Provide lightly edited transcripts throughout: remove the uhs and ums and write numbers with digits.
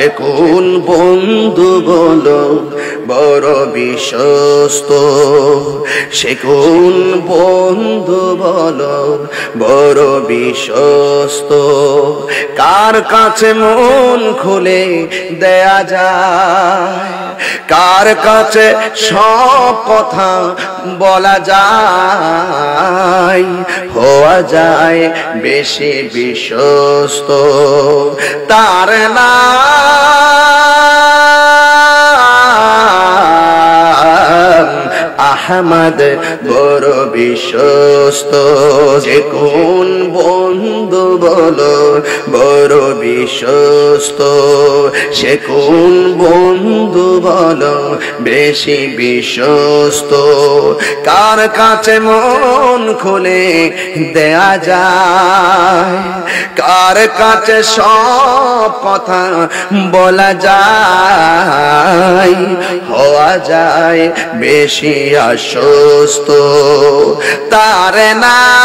সে কোন বন্ধু বলো বড় বিশ্বস্ত, সে কোন বন্ধু বলো বড় বিশ্বস্ত, কার কাছে মন খুলে দেয়া যায়, কার কাছে সব কথা বলা যায়, হওয়া যায় বেশি বিশ্বস্ত, তার নাম আহমদ বড় বিশ্বস্ত। যে কোন বন্ধু বলো বড় বিশ্বস্ত, সে কোন বন্ধু বলো বেশি বিশ্বস্ত, কার কাছে মন খুলে দেয়া যায়, কার কাছে সব কথা বলা যায়, হওয়া যায় বেশি আশ্বস্ত, তার নাম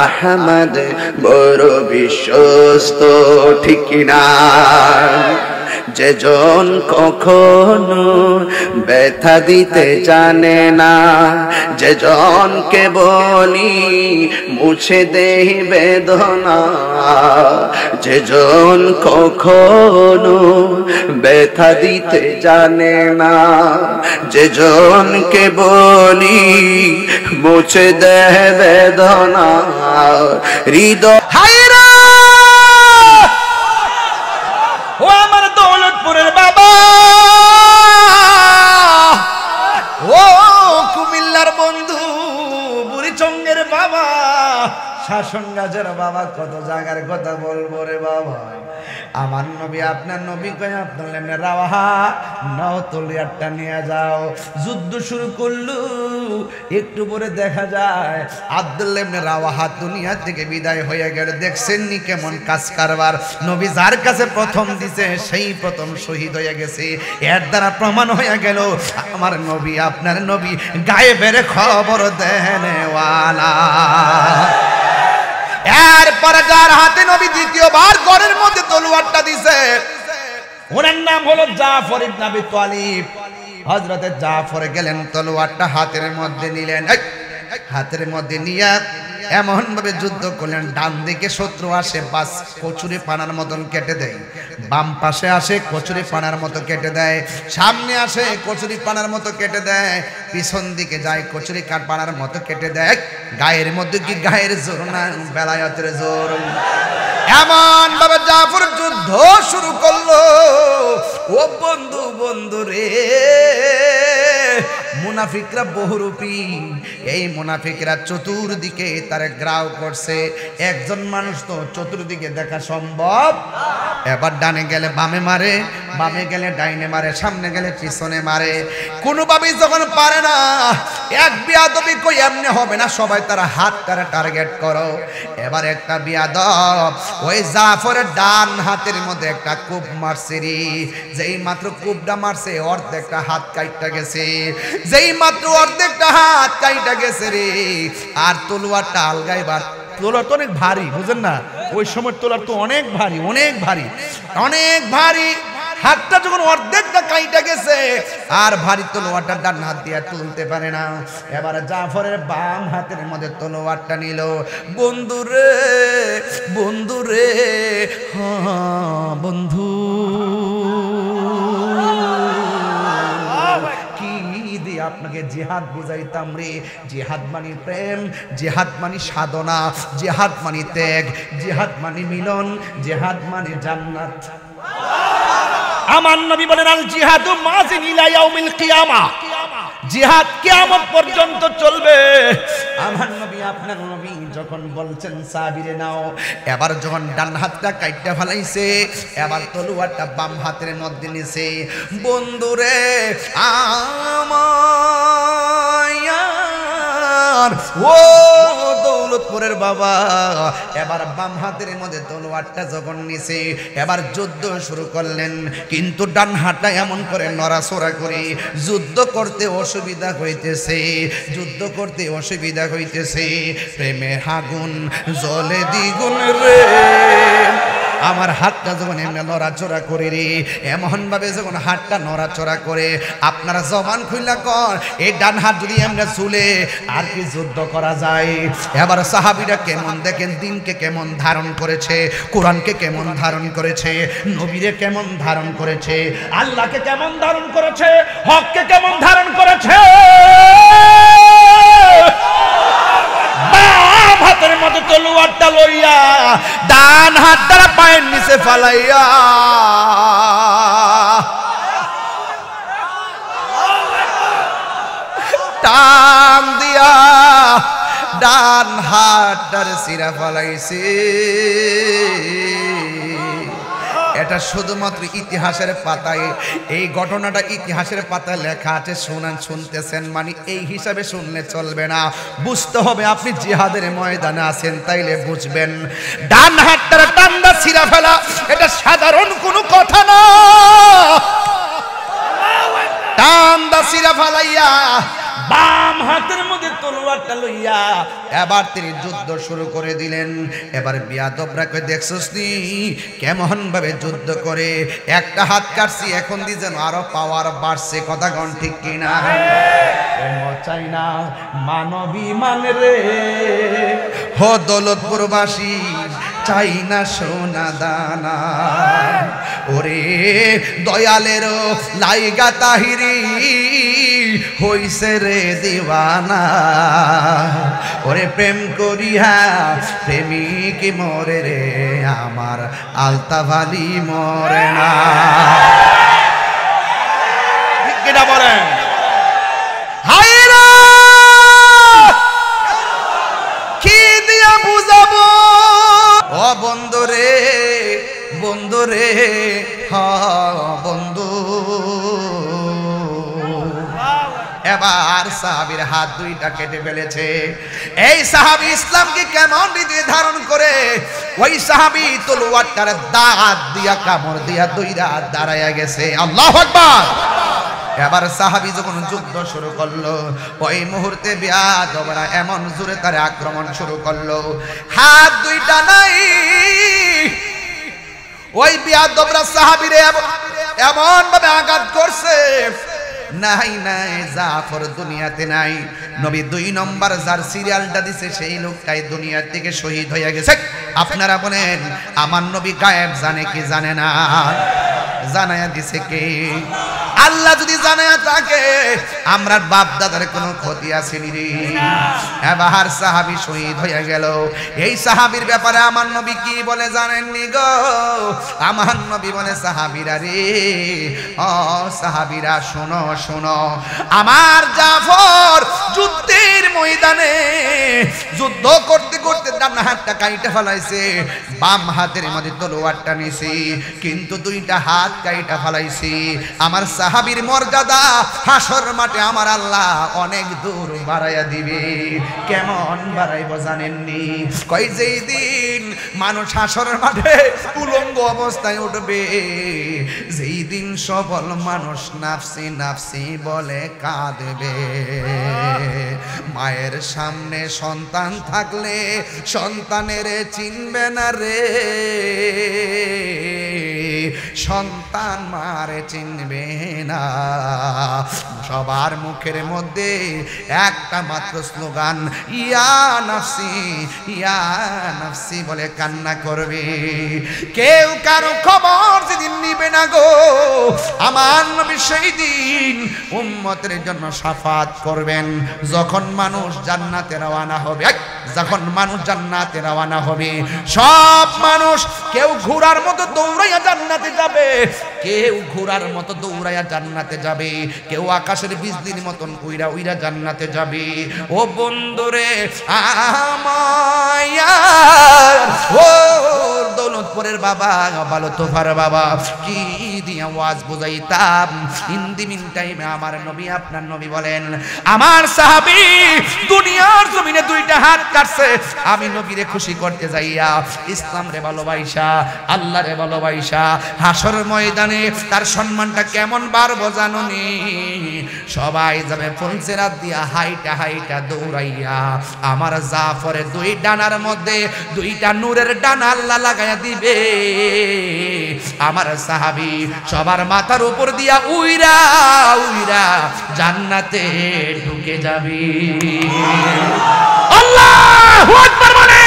আহমদ বড় বিশ্বস্ত। ঠিক কিনা? যেজন কখনো ব্যথা দিতে জানে না, যেজনকে বলি মুছে দেই বেদনা, যেজন কখনো ব্যথা দিতে জানে না, যেজনকে বলি মুছে দেয় বেদনা, হৃদয় বাবা, ও কুমিল্লার বন্ধু, বুড়িচঙ্গের বাবা, শাসন গাছের বাবা, কত জায়গার কথা বলবো রে বাবা। আমার নবী আপনার নবী কয় আপনার এমনি রাওয়াহা নাও তলিয়ারটা নিয়ে যাও। যুদ্ধ শুরু করলো, একটু পরে দেখা যায় আব্দুল্লাহ ইবনে রাওয়াহা দুনিয়া থেকে বিদায় হয়ে গেল। দেখছেন নি কেমন কাজ কারবার, নবী যার কাছে প্রথম দিছে সেই প্রথম শহীদ হয়ে গেছে। এর দ্বারা প্রমাণ হয়ে গেল আমার নবী আপনার নবী গায়েবের খবর দেনেওয়ালা। এরপরে যার হাতে নবী দ্বিতীয়বার ঘরের মধ্যে তলোয়ারটা দিছে, ওনার নাম হলো জাফর ইবনে আবি তালিব। হযরতে জাফর গেলেন, তলোয়ারটা হাতের মধ্যে নিলেন, হাতের মধ্যে নিয়ে এমন ভাবে যুদ্ধ করলেন, ডান দিকে শত্রু আসে বাস কচুরি পানার মতন কেটে দেয়, বাম পাশে আসে কচুরি পানার মতো কেটে দেয়, সামনে আসে কচুরি পানার মতো কেটে দেয়, পিছন দিকে যায় কচুরি পানার মতো কেটে দেয়। গায়ের মধ্যে কি গায়ের জোর না বেলায়েতের জোর? এমন ভাবে জাফর যুদ্ধ শুরু করলো। ও বন্ধু, বন্ধু রে, মুনাফিকরা বহুরূপী, এই মুনাফিকরা চতুর্দিকে তার গ্রাউ করছে। একজন মানুষ তো চতুর্দিকে দেখা সম্ভব। এবার ডানে গেলে বামে মারে, বামে গেলে ডাইনে মারে, সামনে গেলে পিছনে মারে, কোনোভাবেই যখন পারে না, এক বিয়াদবি কই এমনি হবে না, সবাই তারা হাত তারা টার্গেট করো। এবার একটা বিয়াদব ওই জাফরের ডান হাতের মধ্যে একটা কূপ মারছে রে, যেই মাত্র কূপটা মারছে অর্ধেকটা হাত কাইটা গেছে, যেই মাত্র অর্ধেকটা হাত কাইটা গেছে রে। আর তলোয়ারটা আলগাইবার, তলোয়ার তো অনেক ভারী, বুঝেন না, ওই সময় তলোয়ার তো অনেক ভারী, অনেক ভারী, অনেক ভারী। হাতটা যখন অর্ধেকটা কাইটা গেছে, আর ভারী তলোয়ারটা ডান হাত দিয়ে তুলতে পারে না। এবারে জাফরের বাম হাতের মধ্যে তলোয়ারটা নিল। বন্ধুরে, বন্ধুরে, হ্যাঁ বন্ধু, আপনাকে জিহাদ বুঝাইতাম রে। জিহাদ মানি প্রেম, জিহাদ মানি সাধনা, জিহাদ মানি ত্যাগ, জিহাদ মানি মিলন, জিহাদ মানি জান্নাত। আমার নবী বলেন আল জিহাদু মাজিন ইলা ইয়াউমিল কিয়ামা, জিহাদ কিয়ামত পর্যন্ত চলবে। আমার নবী আপনার নবী যখন বলছেন সাবিরে নাও, এবার যখন ডান হাতটা কাইটা ফেলাইছে, এবার তলোয়ারটা বাম হাতের মধ্যে নিছে। বন্ধুরে আমার ও দৌলতপুরের বাবা এবার বাম হাতের মধ্যে তলোয়ারটা যখন নিছে এবার যুদ্ধ শুরু করলেন, কিন্তু ডান হাতটা এমন করে নড়াচড়া করে যুদ্ধ করতে অসুবিধা হইতেছে, যুদ্ধ করতে অসুবিধা হইতেছে। প্রেমের আগুন জ্বলে দ্বিগুণ রে, আমার হাতটা যখন এমনি নড়াচড়া করে রে, এমন ভাবে যখন হাতটা নড়াচড়া করে, আপনারা জবান খুইলা কর এই ডান হাত যদি এমনি চুলে আর কি যুদ্ধ করা যায়? এবার সাহাবীরা কেমন দেখেন দিনকে কেমন ধারণ করেছে, কোরআনকে কেমন ধারণ করেছে, নবীরে কেমন ধারণ করেছে, আল্লাহকে কেমন ধারণ করেছে, হককে কেমন ধারণ করেছে। বাম হাতের মধ্যে তলোয়ারটা লইয়া ডান হাত দ্বারা পায়ের নিচে ফালাইয়া টান দিয়া ডান হাতটার সিরা ফালাইছে। এটা শুধুমাত্র ইতিহাসের পাতায়, এই ঘটনাটা ইতিহাসের পাতায় লেখা আছে, শুনতেছেন মানে এই হিসাবে শুনলে চলবে না, বুঝতে হবে আপনি জিহাদের ময়দানে আছেন তাইলে বুঝবেন। ডান হাতটার টান্ডা ছিঁড়া ফেলা এটা সাধারণ কোনো কথা না, টান্ডা ছিঁড়া ফেলাইয়া বাম হাতের মধ্যে তলোয়ারটা লইয়া এবার তিনি যুদ্ধ শুরু করে দিলেন। এবার বিয়াদবরা কই দেখছস নি কেমন ভাবে যুদ্ধ করে, একটা হাত কাটছি এখন দি যেন আরো পাওয়ার বাড়ছে, কথা কোন ঠিক কিনা? চাই না মানবী মান রে হো দৌলতপুরবাসী, চাই না সোনা দানা, ওরে দয়ালের লাইগা তাহিরি হইছে রে দিওয়ানা, ওরে প্রেম করিয়া প্রেমিক মরে রে আমার আলতাভালি মরে না। কেটা বলেন হায়রা কি দিয়া বুঝাবো? ও বন্ধু রে, বন্ধু রে, হ বন্ধু। এবার সাহাবীর হাত দুইটা কেটে ফেলেছে। এই সাহাবী ইসলামকে কেমন হৃদয়ে ধারণ করে, ওই সাহাবী তলোয়ারটার দাঁত দিয়া কামড় দিয়া দুইটা দাঁড়াইয়া গেছে। আল্লাহু আকবার। এবার সাহাবী যখন যুদ্ধ শুরু করলো, ওই মুহূর্তে বিয়াদবরা এমন জোরে তার আক্রমণ শুরু করলো, হাত দুইটা নাই। ওই বিয়াদবরা সাহাবীরে এমন ভাবে আঘাত করছে, নাই নাই জাফর দুনিয়াতে নাই, নবী 2 নম্বর যার সিরিয়ালটা দিছে সেই লোকটাই দুনিয়া থেকে শহীদ হয়ে গেছে। আপনারা বলেন আমার নবী গায়েব জানে কি জানে না? জানায়া দিছে কে? আল্লাহ যদি জানায়া থাকে আমরা বাপ দাদার কোনো ক্ষতি আসেনি রে। এবার সাহাবী শহীদ হয়ে গেল। এই সাহাবীর ব্যাপারে আমার নবী কি বলে জানেননি গো? আমার নবী বলে সাহাবীরা রে, ও সাহাবীরা শোনো শোনো, আমার জাফর যুদ্ধের ময়দানে যুদ্ধ করতে করতে ডান হাতটা কাইটা ফেলাইছে, বাম হাতের মধ্যে তলোয়ারটা নিছে, কিন্তু দুইটা হাত কাইটা ফেলাইছে। আমার সাহাবীর মর্যাদা হাসর মাঠে আমার আল্লাহ অনেক দূর বাড়াইয়া দিবে। কেমন বাড়াইব জানেননি? কই যেই দিন মানুষ হাসর মাঠে উলঙ্গ অবস্থায় উঠবে, যেই দিন সবল মানুষ নাফসি নাফসি বলে কাঁদবে। মায়ের সামনে সন্তান থাকলে সন্তানের চিনবে না রে, সন্তান মারে চিনবে না। সবার মুখের মধ্যে একটা মাত্র স্লোগান, ইয়া নাফসি ইয়া নাফসি বলে কান্না করবে। কেউ কারো খবর যেদিন নিবে না গো, আমার নবী সেই দিন উম্মতের জন্য শাফাত করবেন। যখন মানুষ জান্নাতে রওনা হবে, যখন মানুষ জান্নাতে রওনা হবে, সব মানুষ কেউ ঘোড়ার মতো দৌড়াইয়া জান্নাতে যাবে, কেউ ঘোড়ার মতো দৌড়াইয়া জান্নাতে যাবে, কেউ আকাশের বিজলির মতন উইরা উইরা জান্নাতে যাবে। ও বন্ধুরে আমায়া, ও দৌলতপুরের বাবা, ভালো তোফার বাবা, কি দিয়া ওয়াজ বুঝাইতাম। ইন দি মিন টাইমে আমার নবী আপনার নবী বলেন আমার সাহাবী দুনিয়ার জমিনে দুইটা হাত কাটছে আমি নবীরে খুশি করতে যাইয়া, ইসলাম রে ভালোবাসা, আল্লাহ রে ভালোবাসা, হাসর ময়দানে তার সম্মানটা কেমন বাড়বো জানোনি? সবাই যাবে ফুলসেরাত দিয়া হাইটা হাইটা দৌড়াইয়া, আমার জাফরের দুই ডানার মধ্যে দুইটা নূরের ডানা আল্লাহ লাগাইয়া দিবে। আমার সাহাবী সবার মাথার উপর দিয়া উইরা উইরা জান্নাতে ঢুকে যাবে। আল্লাহু আকবার বলে।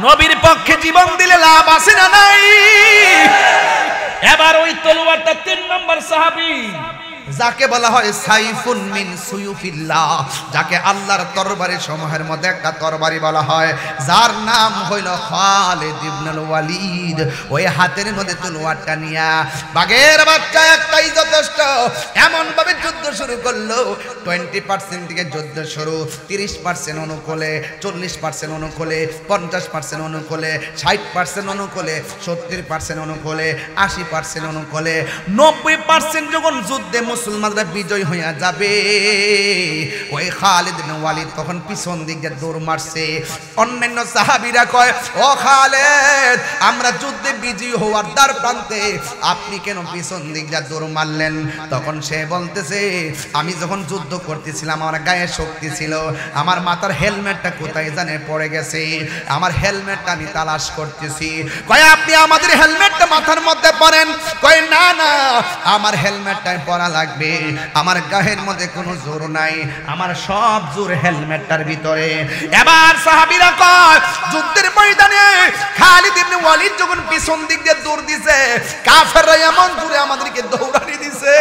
নবীর পক্ষে জীবন দিলে লাভ আছে না নাই? এবার ওই তলোয়ারটা 3 নম্বর সাহাবী, যাকে বলা হয় সাইফুন মিন সুয়ুফিল্লাহ, যাকে আল্লাহর তরবারি সমূহের মধ্যে একটা তরবারি বলা হয়, যার নাম হইল খালিদ ইবনুল ওয়ালিদ। ওই হাতের মধ্যে তলোয়ারটা নিয়া বাঘের বাচ্চা একটাই যথেষ্ট, এমন ভাবে যুদ্ধ শুরু করলো 20% থেকে যুদ্ধ শুরু, 30% অনুকূলে, 40% অনুকূলে, 50% অনুকূলে, 60% অনুকূলে, 70% অনুকূলে, 80% অনুকূলে, 90% যখন যুদ্ধে মুসলমানরা বিজয় হইয়া যাবে, ওই খালিদ ইবনে ওয়ালিদ তখন পিছন দিকে দৌড় মারছে। অন্যান্য সাহাবীরা কয় ও খালিদ আমরা যুদ্ধে বিজয় হওয়ার দ্বার প্রান্তে, আপনি কেন পিছন দিকে দৌড় মারলেন? তখন সে বলতেছে আমি যখন যুদ্ধ করতেছিলাম আমার গায়ে শক্তি ছিল, আমার মাথার হেলমেটটা কোথায় জানে পড়ে গেছে, আমার হেলমেটটা আমি তালাশ করতেছি। কয় আপনি আমাদের হেলমেটটা মাথার মধ্যে পরেন। কয় না না আমার হেলমেটটাই পরা লাগবে, আমার গায়ের মধ্যে কোনো জোর নাই, আমার সব জোর হেলমেটটার ভিতরে। এবার সাহাবীরা কয় যুদ্ধের ময়দানে খালিদ ইবনে ওয়ালিদ যখন পিছন দিক দিয়ে দৌড় দিছে, কাফেররা এমন জোরে আমাদেরকে দৌড়ানি দিছে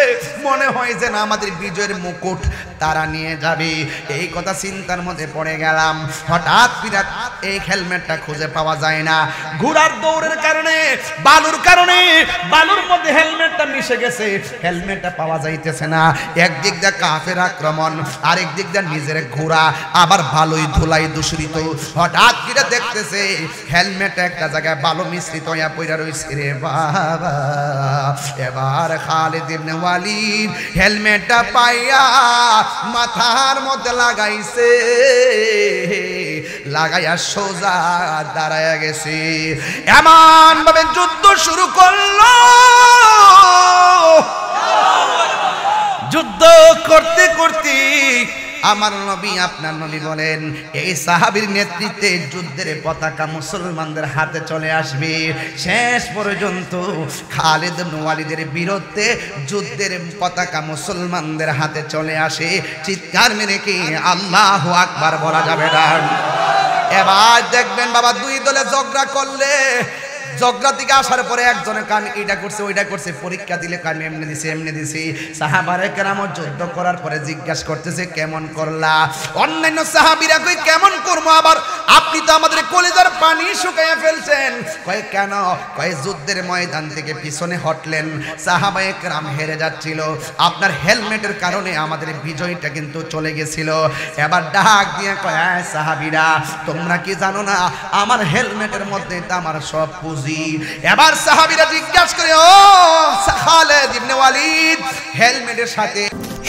মনে হয় যে না আমাদের বিজয়ের মুকুট তারা নিয়ে যাবে। এই কথা চিন্তার মধ্যে পড়ে গেলাম। হঠাৎ বিরাট এই হেলমেটটা খুঁজে পাওয়া যায় না, ঘোড়ার দৌড়ের কারণে, বালুর কারণে বালুর মধ্যে হেলমেটটা মিশে গেছে, হেলমেটটা পাওয়া যাইতেছে না। একদিক দিয়ে কাফের আক্রমণ, আরেক দিক দিয়ে নিজের ঘোড়া, আবার বালুই ধুলাই দূষিত। হঠাৎ করে দেখতেছে হেলমেট একটা জায়গায় বালু মিশ্রিত হইয়া পড়া রইছে রে বাবা। এবার খালিদ ইবনে ওয়ালিদ হেলমেটটা পাইয়া মাথার মধ্যে লাগাইছে, লাগাইয়া সোজা দাঁড়ায়া গেছে। এমন ভাবে যুদ্ধ শুরু করলো। যুদ্ধ করতে করতে আমার নবী আপনার নবী বলেন এই সাহাবীর নেতৃত্বে যুদ্ধের পতাকা মুসলমানদের হাতে চলে আসবে। শেষ পর্যন্ত খালিদ ইবনে ওয়ালিদের বিরুদ্ধে যুদ্ধের পতাকা মুসলমানদের হাতে চলে আসে। চিৎকার মেরে কি আল্লাহু আকবার বলা যাবে না? এবার দেখবেন বাবা দুই দলে ঝগড়া করলে, ঝগড়া থেকে আসার পরে একজনের কান এটা করছে ওইটা করছে, পরীক্ষা দিলে কান এমনি দিছে এমনি দিছি। সাহাবায়ে কেরাম যুদ্ধ করার পরে জিজ্ঞাসা করতেছে কেমন করলা? অন্যান্য সাহাবীরা কই কেমন করবো, আবার আপনি তো আমাদের কলিজার পানি শুকাইয়া ফেলছেন। কয় কেন? কয় যুদ্ধের ময়দান থেকে পিছনে হটলেন, সাহাবায়ে কেরাম হেরে যাচ্ছিল, আপনার হেলমেটের কারণে আমাদের বিজয়টা কিন্তু চলে গেছিল। এবার ডাক দিয়ে কয় সাহাবীরা তোমরা কি জানো না আমার হেলমেটের মধ্যে তো আমার সব পুঁজি। এবার সাহাবীরা জিজ্ঞাসা করে ও খালিদ ইবনে ওয়ালিদ হেলমেটের সাথে।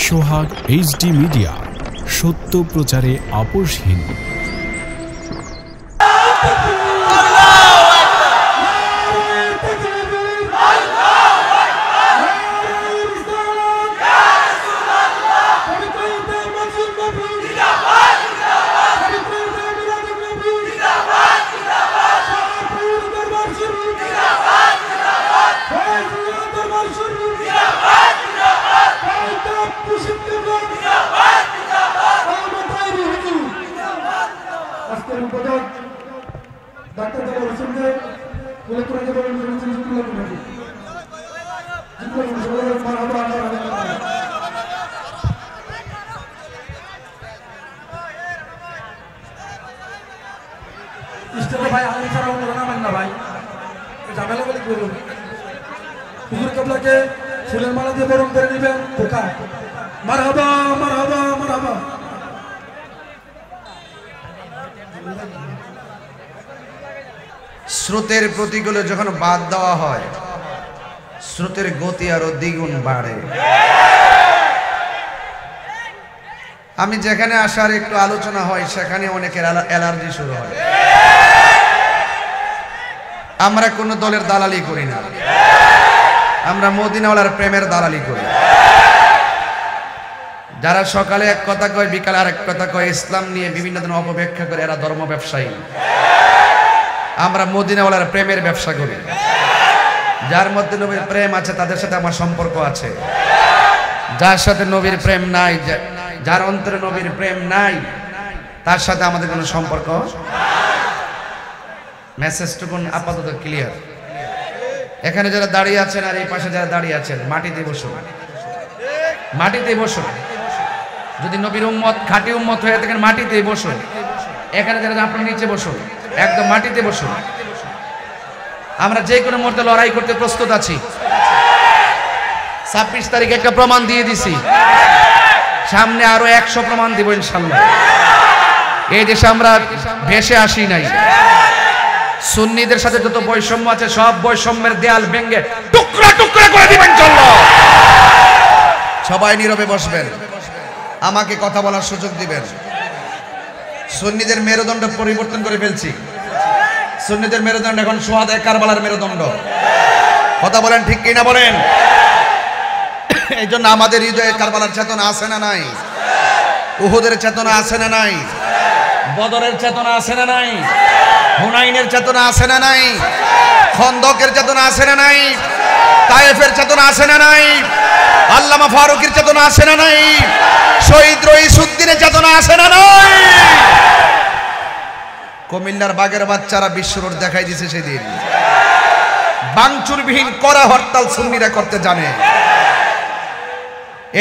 সোহাগ এইচডি মিডিয়া, সত্য প্রচারে আপোষহীন। ভাই আমি ছাড়া অন্য নামেন না ভাই, ঝামেলা বলে করুন। হুজুর কেবলাকে ফুলের মালা দিয়ে বরণ করে নেবেন। পোকা মারহাবা মারহাবা মারহাবা। স্রোতের প্রতিকূলে যখন বাদ দেওয়া হয় স্রোতের গতি আরো দ্বিগুণ বাড়ে। আমি যেখানে আসার একটু আলোচনা হয় সেখানে অনেকের অ্যালার্জি শুরু হয়। আমরা কোন দলের দালালি করি না, আমরা মদিনাওয়ালার প্রেমের দালালি করি। যারা সকালে এক কথা কয় বিকালে আরেক কথা কয়, ইসলাম নিয়ে বিভিন্ন ধরনের অপব্যাখ্যা করে, এরা ধর্ম ব্যবসায়ী। আমরা মদিনাওয়ালার প্রেমের ব্যবসা করি। যার মধ্যে নবীর প্রেম আছে তাদের সাথে আমার সম্পর্ক আছে, যার সাথে নবীর প্রেম নাই, যার অন্তরে নবীর প্রেম নাই, তার সাথে আমাদের কোনো সম্পর্ক। মেসেজটুকুন আপাতত ক্লিয়ার। এখানে যারা দাঁড়িয়ে আছেন আর এই পাশে যারা দাঁড়িয়ে আছেন, মাটিতে বসুন, মাটিতে বসুন। যদি নবীর উম্মত খাঁটি উম্মত হয়ে থাকেন মাটিতেই বসুন। এখানে যারা আপনার নিচে বসুন, একদম মাটিতে বসুন। আমরা যে কোনো মুহূর্তে লড়াই করতে প্রস্তুত আছি। 26 তারিখে একটা প্রমাণ দিয়ে দিছি, সামনে আরো 100 প্রমাণ দিব ইনশাআল্লাহ। এই দেশে আমরা ভেসে আসি নাই। সুন্নিদের সাথে যত বৈষম্য আছে সব বৈষম্যের দেয়াল ভেঙে টুকরা টুকরা করে দিবেন ইনশাআল্লাহ। সবাই নীরবে বসবেন, আমাকে কথা বলার সুযোগ দিবেন। সুন্নিদের মেরুদণ্ড পরিবর্তন করে ফেলছি। সুন্নিদের মেরুদণ্ড এখন সোহাদে কারবালার মেরুদণ্ড। কথা বলেন ঠিক কিনা বলেন? এই জন্য আমাদের হৃদয়ে কারবালার চেতনা আছে না নাই? উহুদের চেতনা আছে না নাই? বদরের চেতনা আছে না নাই? হুনাইনের চেতনা আছে না নাই? খন্দকের চেতনা আছে না নাই? তায়েফের চেতনা আছে না নাই? আল্লামা ফারুকের চেতনা আছে না নাই? শহীদ রইসুদ্দিনের চেতনা আছে না নাই? কুমিল্লার বাগের বাচ্চারা বিশ্বরোড দেখাই দিয়েছে সেদিন। বাংচুরবিহীন করা হরতাল সুন্নিরা করতে জানে।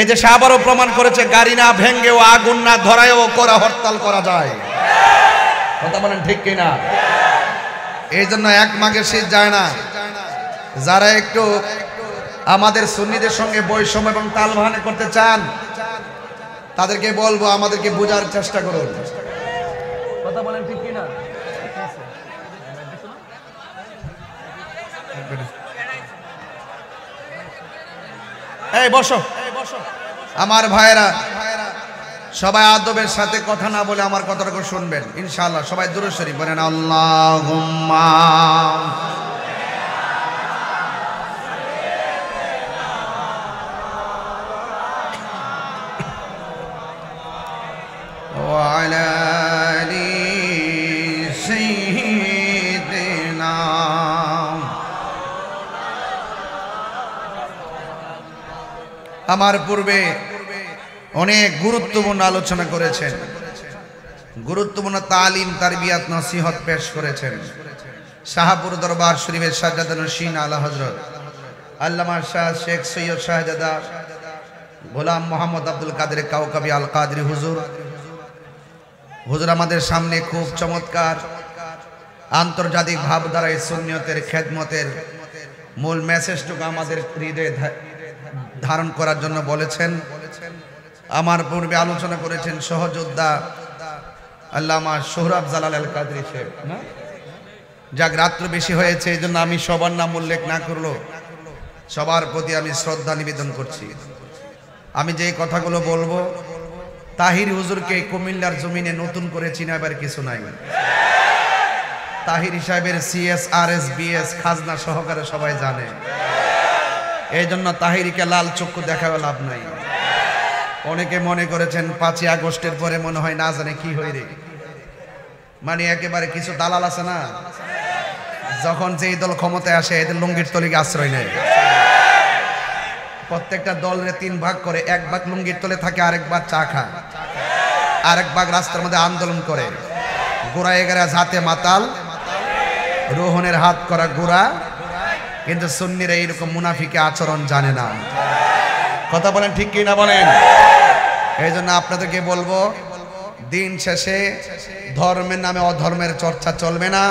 এই দেশে আবারও প্রমাণ করেছে গাড়ি না ভেঙ্গেও আগুন না ধরায়ও করা হরতাল করা যায়। কথা বলেন ঠিক কিনা? এই জন্য এক মাঘের শীত যায় না। যারা একটু আমাদের সুন্নিদের সঙ্গে বৈষম্য এবং তালবাহানা করতে চান তাদেরকে বলবো আমাদেরকে বোঝার চেষ্টা করুন। কথা বলেন ঠিক কিনা? এই বসো আমার ভাইয়েরা, সবাই আদবের সাথে কথা না বলে আমার কথাটা শুনবেন ইনশাআল্লাহ। সবাই দুরূদ শরীফ বলেন আল্লাহুম্মা ওয়া আলা আলি সাইয়্যিদিনা। আমার পূর্বে অনেক গুরুত্বপূর্ণ আলোচনা করেছেন, গুরুত্বপূর্ণ তালিম তারবিয়াত নসিহত পেশ করেছেন শাহপুর দরবার শরীফের সাজ্জাদা নশীন আলা হযরত আল্লামা শাহ শেখ সৈয়দ শাহজাদা গোলাম মোহাম্মদ আব্দুল কাদের কাউকাবি আল কাদরি হুজুর। হুজুর আমাদের সামনে খুব চমৎকার আন্তর্জাতিক ভাবধারায় সুন্নিয়তের খেদমতের মূল মেসেজটুকু আমাদের হৃদয়ে ধারণ করার জন্য বলেছেন। আমার পূর্বে আলোচনা করেছেন সহযোদ্ধা আল্লামা সোহরাব জালাল আল কাদরি সাহেব। না যাক, রাত্র বেশি হয়েছে এই জন্য আমি সবার নাম উল্লেখ না করলো সবার প্রতি আমি শ্রদ্ধা নিবেদন করছি। আমি যে কথাগুলো বলবো তাহির হুজুরকে কুমিল্লার জমিনে নতুন করে চিনাবার কিছু নাই। তাহির সাহেবের CSRS BS খাজনা সহকারে সবাই জানে। এই জন্য তাহিরিকে লাল চক্ষু দেখাবে লাভ নাই। অনেকে মনে করেছেন 5ই আগস্টের পরে মনে হয় না জানে কি হই রে, মানে একেবারে কিছু দালাল আছে না, যখন যেই দল ক্ষমতায় আসে এদের লুঙ্গির তলিকে আশ্রয় নেয়। প্রত্যেকটা দলের 3 ভাগ করে, 1 ভাগ লুঙ্গির তলে থাকে, আরেক ভাগ চা খায়, আরেক ভাগ রাস্তার মধ্যে আন্দোলন করে। গোড়ায় গেরা হাতে মাতাল, রোহনের হাত করা গোড়া। কিন্তু সুন্নিরা এইরকম মুনাফিকে আচরণ জানে না। কথা বলেন ঠিক কি না বলেন? এই জন্য আপনাদেরকে বলবো দিন শেষে ধর্মের নামে অধর্মের চর্চা চলবে না,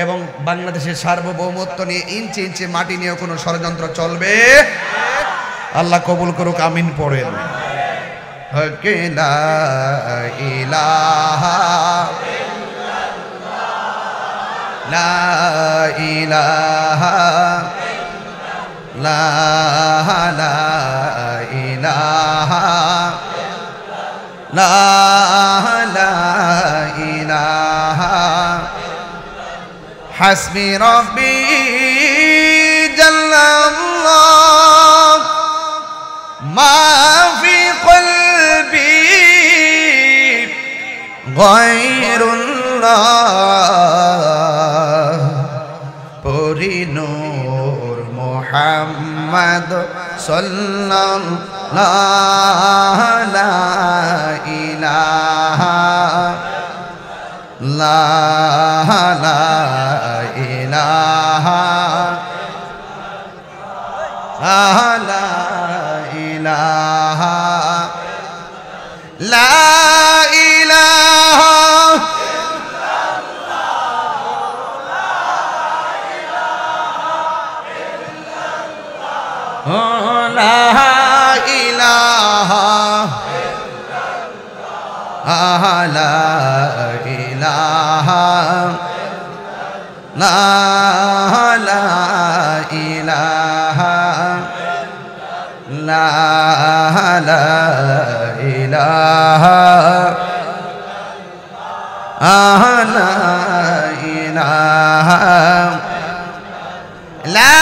এবং বাংলাদেশের সার্বভৌমত্ব নিয়ে ইঞ্চি ইঞ্চি মাটি নিয়ে কোনো ষড়যন্ত্র চলবে। আল্লাহ কবুল করুক, আমিন পড়েন। লা ইলাহা লা ইলাহা লা ইলাহা লা ইলাহা হাসবি রব্বি জাল্লাল্লাহ মা ফি কলবি গায়রুল্লাহ পরিনূর মুহাম্মদ সাল্লাল্লাহু লা ইলাহা লা ইলাহা লা ইলাহা লা ইলাহা লা ইলাহা লা ইলাহা লা ইলাহা লা ইলাহা লা ইলাহা লা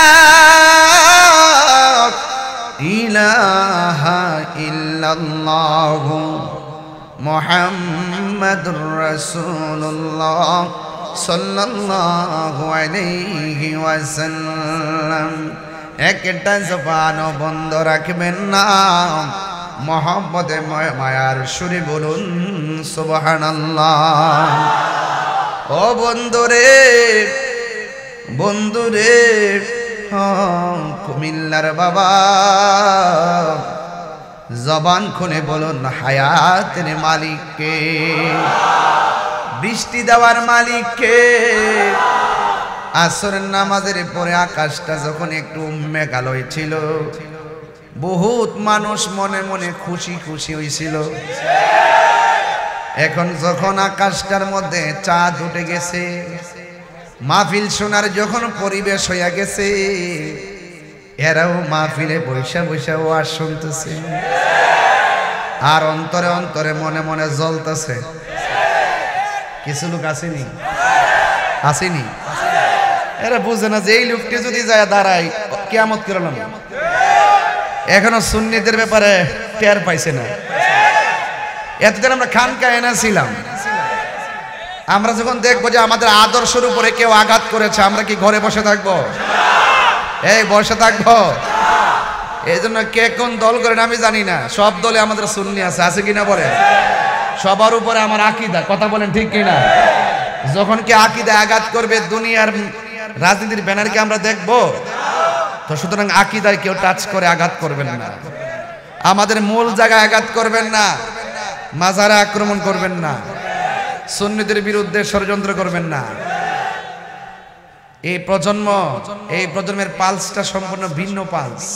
ইলাহা ইল্লাল্লাহ মুহাম্মাদুর রাসূলুল্লাহ সাল্লাল্লাহু আলাইহি ওয়াসাল্লাম। একটা জবান বন্ধ রাখবেন না, মহব্বতে মায়ার সুরে বলুন সুবহানাল্লাহ। ও বন্ধুরে বন্ধুরে কুমিল্লার বাবা, জবান খুলে বলুন হায়াতের মালিককে, বৃষ্টি দেওয়ার মালিককে। আসরের নামাজের পরে আকাশটা যখন একটু মেঘালয় ছিল, বহুত মানুষ মনে মনে খুশি খুশি হয়েছিল। এখন যখন আকাশটার মধ্যে চাঁদ উঠে গেছে, মাহফিল শোনার যখন পরিবেশ হইয়া গেছে, এরাও মাহফিলে বৈশা বৈশা ওয়াজ শুনতেছে, আর অন্তরে অন্তরে মনে মনে জ্বলতেছে। কিছু লোক আসেনি আসেনি, এরা বুঝে না যে এই লোকটি যদি যায় দাঁড়ায় কিয়ামত করলাম। এখনো সুন্নিদের ব্যাপারে টের পাইছে না। এতদিন আমরা খানকায় না ছিলাম, আমরা যখন দেখবো যে আমাদের আদর্শের উপরে কেউ আঘাত করেছে, আমরা কি ঘরে বসে থাকবো? এই বসে থাকবো? এই জন্য কে কোন দল করেন আমি জানি না, সব দলে আমাদের সুন্নি আছে, আছে কিনা বলেন? সবার উপরে আমার আকীদা, কথা বলেন ঠিক কিনা? যখন কি আকীদা আঘাত করবে, দুনিয়ার রাজনীতির ব্যানারকে আমরা দেখবো তো। সুতরাং আকীদায় কেউ টাচ করে আঘাত করবেন না, আমাদের মূল জায়গায় আঘাত করবেন না, মাজারে আক্রমণ করবেন না, সুন্নিদের বিরুদ্ধে ষড়যন্ত্র করবেন না। এই প্রজন্মের পালসটা সম্পূর্ণ ভিন্ন পালস।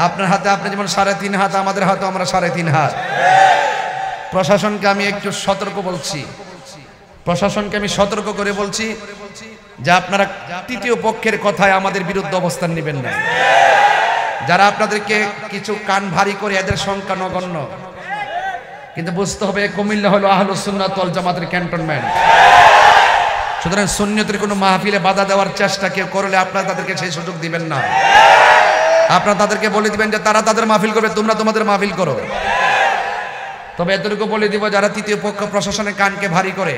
আপনার হাতে আপনি যেমন 3.5 হাত, আমাদের হাতে আমরা 3.5 হাত। প্রশাসনকে আমি একটু সতর্ক বলছি, প্রশাসনকে আমি সতর্ক করে বলছি যে আপনারা তৃতীয় পক্ষের কথায় আমাদের বিরুদ্ধে অবস্থান নেবেন না। যারা আপনাদেরকে কিছু কান ভারী করে, এদের সংখ্যা নগণ্য, কিন্তু বুঝতে হবে কুমিল্লা হলো আহলুস সুন্নাত ওয়াল জামাতের ক্যান্টনমেন্ট। সুতরাং সুন্নিয়তের কোনো মাহফিলে বাধা দেওয়ার চেষ্টা কেউ করলে আপনারা তাদেরকে সেই সুযোগ দিবেন না। আপনারা তাদেরকে বলে দিবেন যে তারা তাদের মাহফিল করবে, তোমরা তোমাদের মাহফিল করো। তবে এতটুকু বলে দিব, যারা তৃতীয় পক্ষ প্রশাসনের কানকে ভারী করে,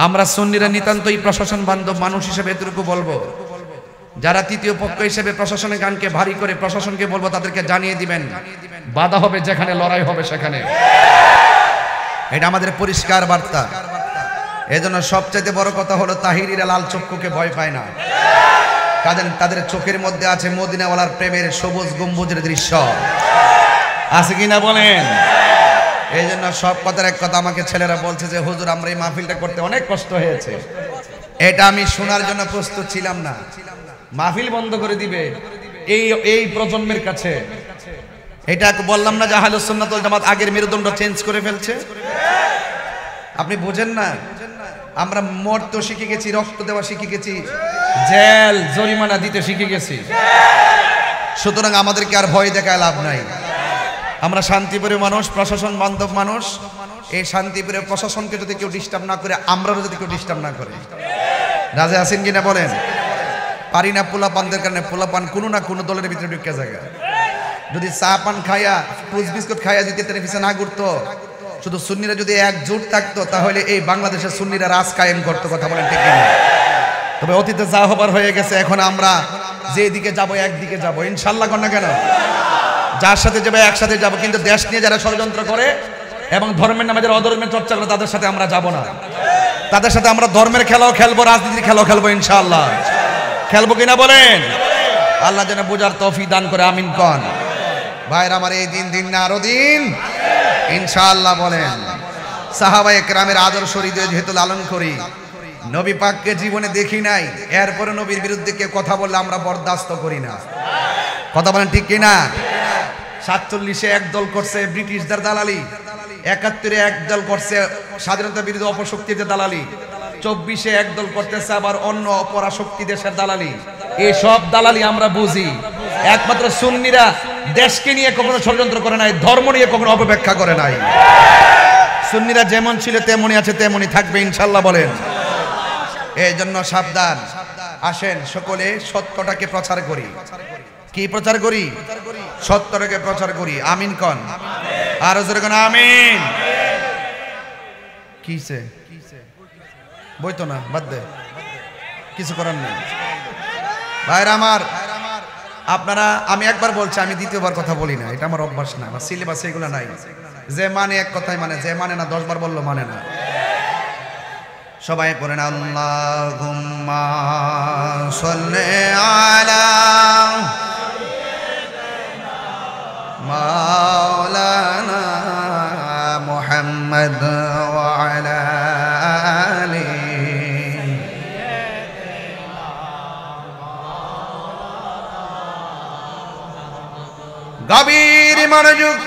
আমরা সুন্নিরা নিতান্তই প্রশাসন বান্ধব মানুষ হিসেবে এতটুকু বলবো, যারা তৃতীয় পক্ষ হিসেবে প্রশাসনের কানকে ভারী করে, প্রশাসনকে বলবো তাদেরকে জানিয়ে দিবেন বাধা হবে যেখানে, লড়াই হবে সেখানে। এটা আমাদের পরিষ্কার বার্তা। এজন্য সবচেয়ে বড় কথা হলো তাহিরিরা লাল চক্ষুকে ভয় পায় না, কারণ তাদের চোখের মধ্যে আছে মদিনাওয়ালার প্রেমের সবুজ গম্বুজের দৃশ্য। আছে কিনা বলেন? এই জন্য সব কথার এক কথা, আমাকে ছেলেরা বলছে যে হুজুর আমরা এই মাহফিলটা করতে অনেক কষ্ট হয়েছে। এটা আমি শোনার জন্য প্রস্তুত ছিলাম না। মাহফিল বন্ধ করে দিবে এই প্রজন্মের কাছে, এটা বললাম না যে আহলুস সুন্নাত ওয়াল জামাত আগের মেরুদণ্ড চেঞ্জ করে ফেলছে? আপনি বোঝেন না? আমরা মরতে শিখে গেছি, রক্ত দেওয়া শিখে গেছি, জেল জরিমানা দিতে শিখে গেছি। সুতরাং আমাদেরকে আর ভয় দেখায় লাভ নাই। আমরা শান্তিপুরের মানুষ, প্রশাসন বান্ধব মানুষ। এই শান্তিপুরের প্রশাসনকে যদি কেউ ডিস্টার্ব না করে, আমরাও যদি কেউ ডিস্টার্ব না করে, রাজা আছেন কিনা বলেন? পারি না পোলাপানদের কারণে, পোলাপান কোনো না কোনো দলের ভিতরে ঢুকে জায়গা। যদি চা পান খাইয়া, পুজ বিস্কুট খাইয়া যদি তার পিছনে না ঘুরতো, শুধু সুন্নিরা যদি একজোট থাকতো, তাহলে এই বাংলাদেশের সুন্নিরা রাজ কায়েম করতো। কথা বলেন ঠিক কিনা? তবে অতীতে যা হবার হয়ে গেছে, এখন আমরা যেদিকে যাব একদিকে যাব ইনশাল্লাহ। কর না কেন? যার সাথে যাবে একসাথে যাব, কিন্তু দেশ নিয়ে যারা ষড়যন্ত্র করে এবং ধর্মের নামে যারা অধর্মের চর্চা করে, তাদের সাথে আমরা যাব না। তাদের সাথে আমরা ধর্মের খেলাও খেলবো, রাজনীতির খেলাও খেলবো ইনশাআল্লাহ। খেলবো কিনা বলেন? আল্লাহ যেন বোঝার তৌফিক দান করে, আমিন কন। ভাইরা আমার, এই দিন দিন না আরো দিন ইনশাআল্লাহ বলেন। সাহাবায়ে কেরামের আদর্শ হৃদয়ে যেহেতু লালন করি, নবী পাককে জীবনে দেখি নাই, এরপরে নবীর বিরুদ্ধে কে কথা বললে আমরা বরদাস্ত করি না। কথা বলেন ঠিক কিনা? 47-এ একদল করছে ব্রিটিশদের দালালি, 71-এ একদল করছে স্বাধীনতা বিরোধী অপশক্তিদের দালালি, 24-এ একদল করতেছে আবার অন্য অপরাশক্তি দেশের দালালি। এই সব দালালি আমরা বুঝি। একমাত্র সুন্নিরা দেশকে নিয়ে কখনো ষড়যন্ত্র করে নাই, ধর্ম নিয়ে কখনো অপব্যাখ্যা করে নাই। সুন্নিরা যেমন ছিল তেমনই আছে, তেমনই থাকবে ইনশাআল্লাহ বলেন। এই জন্য সাবধান। আসেন সকলে সত্যটাকে প্রচার করি। কি প্রচার করি? সত্যটাকে প্রচার করি। আমিন কন। আর জোরে কোন আমিন। কিসে বইতো না, বাদ দে, কিছু করার নেই। ভাইরা আমার, আপনারা, আমি একবার বলছি, আমি দ্বিতীয়বার কথা বলি না, এটা আমার অভ্যাস না, আমার সিলেবাসে এগুলো নাই। যে মানে এক কথাই মানে, যে মানে না 10 বার বললো মানে না। সবাই পড়েন আল্লাহুম্মা সাল্লি আলা মাওলানা মুহাম্মদ ওয়া আলা আলিহি। গভীর মনোযোগ।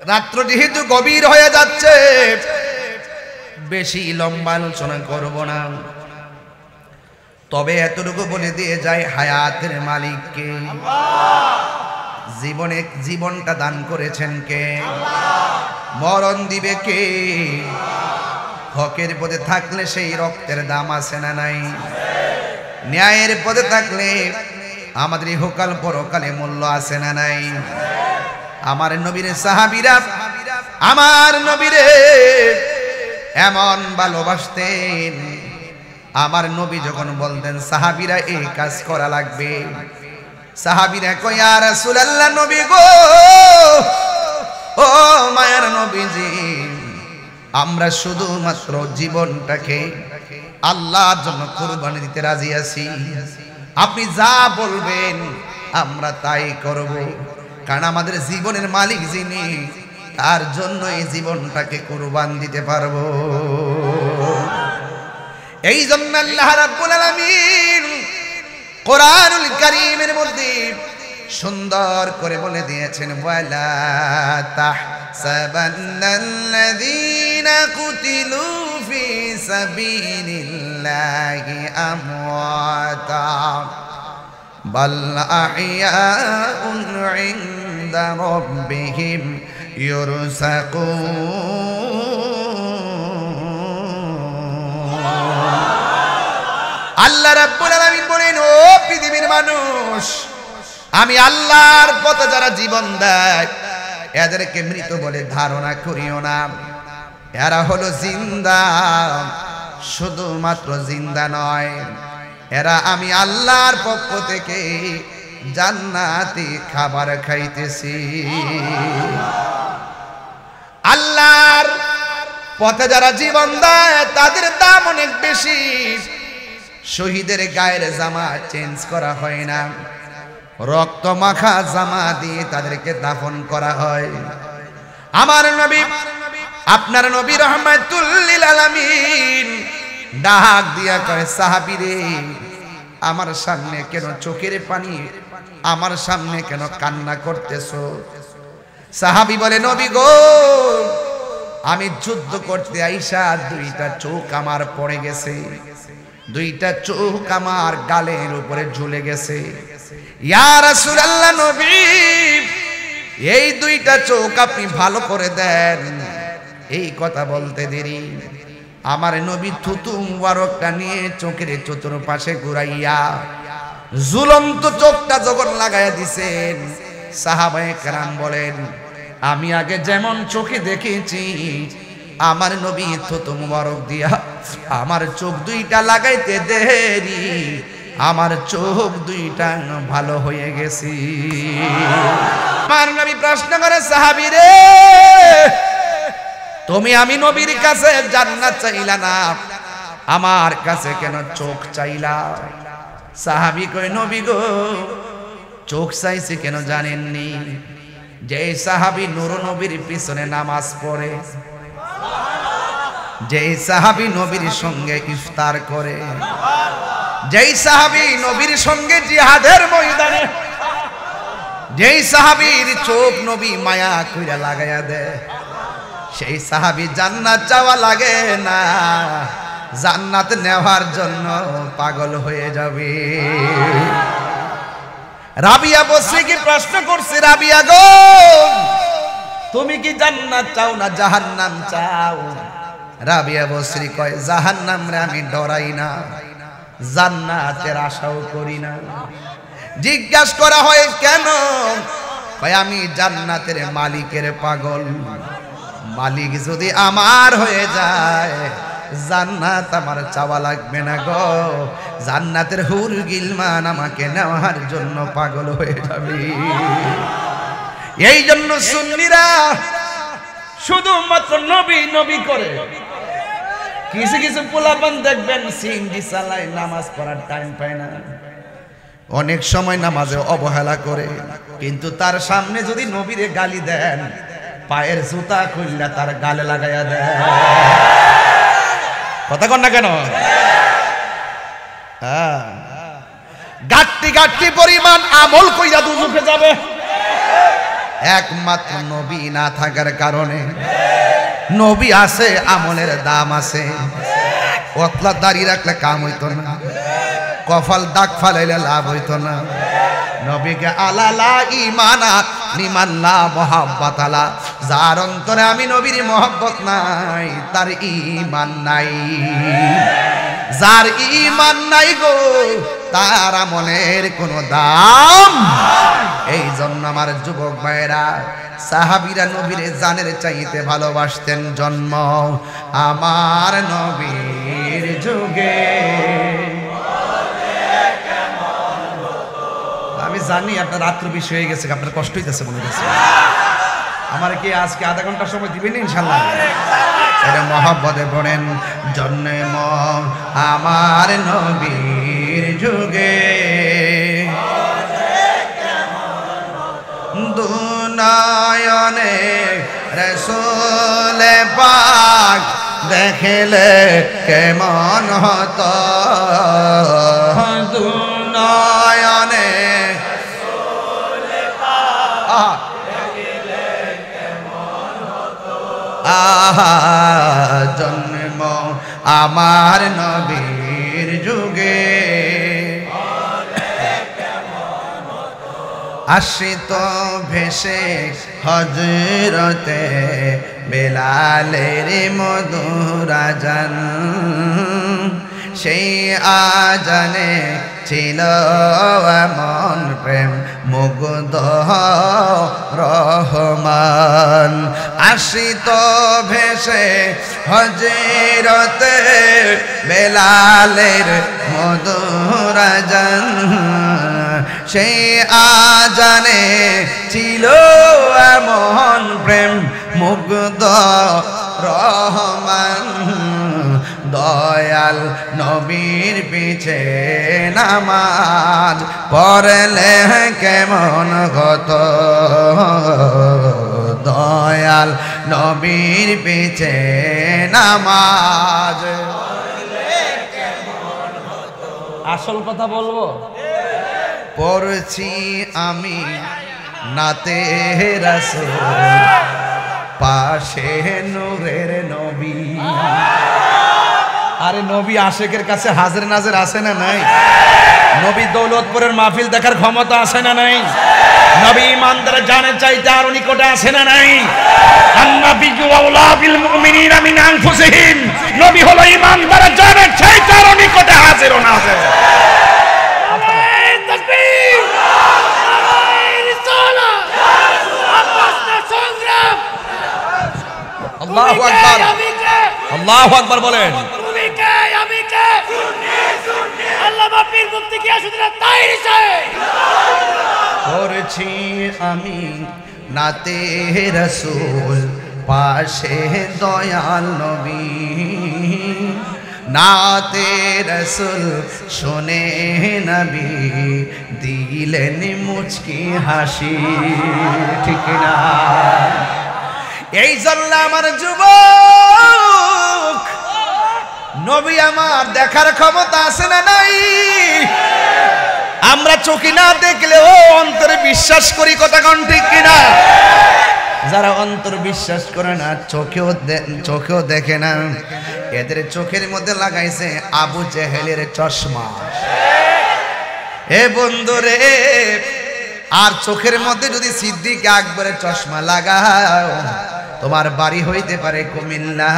রাত্র যেহেতু গভীর হয়ে যাচ্ছে, বেশি লম্বা আলোচনা করব না, তবে এতটুকু বলে দিয়ে যাই, হায়াতের মালিক কে? জীবনটা দান করেছেন কে? মরণ দিবে কে? হকের পথে থাকলে সেই রক্তের দাম আছে না নাই? ন্যায়ের পথে থাকলে আমাদের ইহকাল পরকালে মূল্য আছে না নাই? আমার নবীর সাহাবীরা আমার নবীরে এমন ভালোবাসতেন, আমার নবী যখন বলতেন সাহাবীরা এই কাজ করা লাগবে, সাহাবীরা কয় ইয়া রাসূলুল্লাহ, নবী গো, ও মায়ের নবীজি, আমরা শুধুমাত্র জীবনটাকে আল্লাহর জন্য কুরবানি দিতে রাজি আছি, আপনি যা বলবেন আমরা তাই করব, কারণ আমাদের জীবনের মালিক যিনি, তার জন্য এই জীবনটাকে কুরবান দিতে পারবো। এই জন্য আল্লাহ রাব্বুল আলামিন কোরআনুল কারীমের মধ্যে সুন্দর করে বলে দিয়েছেন, ওয়ালা তাহসাবান্নাল্লাযীনা কুতিলু ফি সাবিলিল্লাহি আমওয়াতা বাল আহইয়াউন ইনদা রাব্বিহিম আল্লাহ রাব্বুল আলামিন বলেন, ও পৃথিবীর মানুষ, আমি আল্লাহর পথে যারা জীবন দেয় এদেরকে মৃত বলে ধারণা করিও না, এরা হলো জিন্দা, শুধুমাত্র জিন্দা নয়, এরা আমি আল্লাহর পক্ষ থেকে জান্নাতি খাবার খাইতেছি। আল্লাহর পথে যারা জীবন দেয় তাদের দাম অনেক বেশি। শহীদের গায়ের জামা চেঞ্জ করা হয় না, রক্ত মাখা জামা দিয়ে তাদেরকে দাফন করা হয়। আমার নবী, আপনার নবী রাহমাতুল লিল আলামিন ডাক দিয়া কয়, সাহাবীরে আমার সামনে কেন চোখের পানি, আমার সামনে কেন কান্না করতেছো? সাহাবী বলে, নবী গো, আমি যুদ্ধ করতে আইসা দুইটা চোখ আমার পড়ে গেছে, দুইটা চোখ আমার গালের উপরে ঝুলে গেছে। ইয়া রাসূলুল্লাহ নবী, এই দুইটা চোখ আপনি ভালো করে দেন। এই কথা বলতে দেরি আমার নবী থুতু মুবারকটা নিয়ে চোখের চতুর্পাশে ঘুরাইয়া ঝুলন্ত চোখটা যখন লাগাইয়া দিছেন, সাহাবায়ে কেরাম বলেন, আমি আগে যেমন চোখে দেখেছি আমার নবী থুতু মুবারক দিয়া আমার চোখ দুইটা লাগাইতে দেরি আমার চোখ দুইটা ভালো হয়ে গেছে। আমার নবী প্রশ্ন করে, সাহাবী রে, তুমি আমি নবীর কাছে জান্নাত চাইলা না, আমার কাছে কেন চোখ চাইলা? সাহাবী কয়, নবী গো, চোখ চাইছি কেন জানেননি? যে সাহাবী নূর নবীর পিছনে নামাজ পড়ে, যে সাহাবী নবীর সঙ্গে ইফতার করে, যেই সাহাবী নবীর সঙ্গে জিহাদের ময়দানে, যেই সাহাবীর চোখ নবী মায়া কইরা লাগাইয়া দেয়, সেই সাহাবী জান্নাত চাওয়া লাগে না, জান্নাত নেওয়ার জন্য পাগল হয়ে যাবে। রাবিয়া বসরি কি প্রশ্ন করছে, রাবিয়া গো, তুমি কি জান্নাত চাও না জাহান্নাম চাও? রাবিয়া বসরি কয়, জাহান্নাম রে আমি ডরাই না, জান্নাতের আশাও করি না। জিজ্ঞাসা করা হয় কেন? কয়, আমি জান্নাতের মালিকের পাগল, মালিক যদি আমার হয়ে যায় জান্নাত আমার চাওয়া লাগবে না গো, জান্নাতের হুর গিলমান আমাকে নেওয়ার জন্য পাগল হয়ে যাবে। এই জন্য সুন্নিরা শুধুমাত্র নবী নবী করে। কিছু কিছু পোলাপান দেখবেন সিএনজি চালায়, নামাজ পড়ার টাইম পায় না, অনেক সময় নামাজে অবহেলা করে, কিন্তু তার সামনে যদি নবীরে গালি দেন, পায়ের জুতা খুললা তার গালে লাগাইয়া দেয়। কথা কন না কেন? গাট্টি গাট্টি পরিমাণ আমল কইরা দুজকে যাবে, একমাত্র নবী না থাকার কারণে। নবী আছে, আমলের দাম আছে। ওতলা দাড়ি রাখলে কাম হইতো না, কপাল দাগ ফালাইলে লাভ হইতো না। নবীকে আলালা ইমানা নিমান্না মোহাব্বত আলা, যার অন্তরে আমি নবীর মোহাব্বত নাই তার ঈমান নাই, যার ঈমান নাই গো তার আমলের কোনো দাম। এই জন্য আমার যুবক ভাইরা, সাহাবীরা নবীরে জানের চাইতে ভালোবাসতেন। জন্ম আমার নবীর যুগে, আমি জানি আপনার রাত্র বেশি হয়ে গেছে, আপনার কষ্ট হইতেছে মনে হচ্ছে। আমার কি আজকে আধা ঘন্টা সময় দিবেন ইনশাল্লাহ? এটা মহব্বতে পড়েন, জন্ম আমার নবীর যুগে, দুনয়নে রাসূল পাক দেখলে কেমন হতো, দুনয়নে আহা জন্ম আমার নবীর যুগে, আশিত ভেসে হযরতে বেলালের মধুর আযান, সেই আজানে ছিল এমন প্রেম মুগ্ধ রহমান। আশিত ভেসে হযরতে বেলালের মধুর আযান, সেই আজানে ছিল এমন প্রেম মুগ্ধ রহমান। দয়াল নবীর পিছে নামাজ পড়লে কেমন হতো, দয়াল নবীর পিছে নামাজ পড়লে কেমন হতো। আসল কথা বলবো, পড়ছি আমি নাতে রাসূল, পাশে নূরের নবী। আরে নবী আশেকের কাছে হাজির নাজির আছে না নাই? নবী দৌলতপুরের মাহফিল দেখার ক্ষমতা আছে না নাই? নবী ইমানদারের জানের চাইতে আরো নিকটে আছে না নাই? আন্নাবিয়্যু আওলা বিল মুমিনিনা মিন আনফুসিহিম, নবী হলো ইমানদারের জানের চাইতে আরো নিকটে হাজির ও নাজির। নারায়ে তাকবীর, নারায়ে রিসালাত, আব্বাসনা সংগ্রাম। আল্লাহু আকবার, আল্লাহু আকবার বলেন। তুমি কে আমি কে? আল্লামা পীর মুফতি গিয়াসউদ্দিন তাহিরি সাহেব। করছি আমি নাতে রাসূল, পাশে দয়াল নবী, নাতে রাসূল শুনে নবী দিলেন মুচকি হাসি, ঠিক না? এই জন্য আমার যুবক নবী আমার দেখার ক্ষমতা আছে না নাই? আমরা চোখে না দেখলেও অন্তরে বিশ্বাস করি, কথা কোন ঠিক কিনা? যারা অন্তর বিশ্বাস করে না, চোখেও দেখে না, এদের চোখের মধ্যে লাগাইছে আবু জেহেলের চশমা। এ বন্ধুরে, আর চোখের মধ্যে যদি সিদ্দিক আকবরের চশমা লাগাও, তোমার বাড়ি হইতে পারে কুমিল্লা,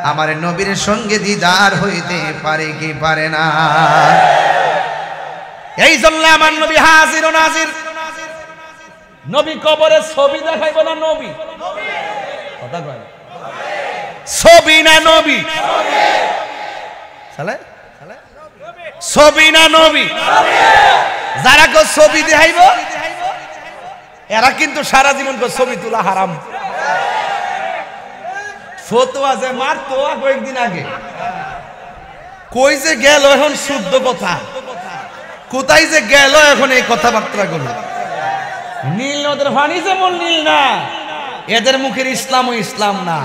আমার নবীর সঙ্গে দিদার হইতে পারে কি পারে না? এই জন্য আমার নবী হাজির ও নাজির। নবী কবরে ছবি দেখাইব না নবী? কথা কয় না, ছবি না নবী? ছবি না নবী? যারা কেউ ছবি দেখাইব এরা কিন্তু সারা জীবন ছবি তোলা হারাম। ফতোয়া যে মারতো কয়েকদিন আগে, কই যে গেল এখন শুদ্ধ কথা, কোথায় যে গেল এখন এই কথাবার্তা গুলো? নীল নদের পানি যেমন নীল না, এদের মুখের ইসলাম ও ইসলাম না,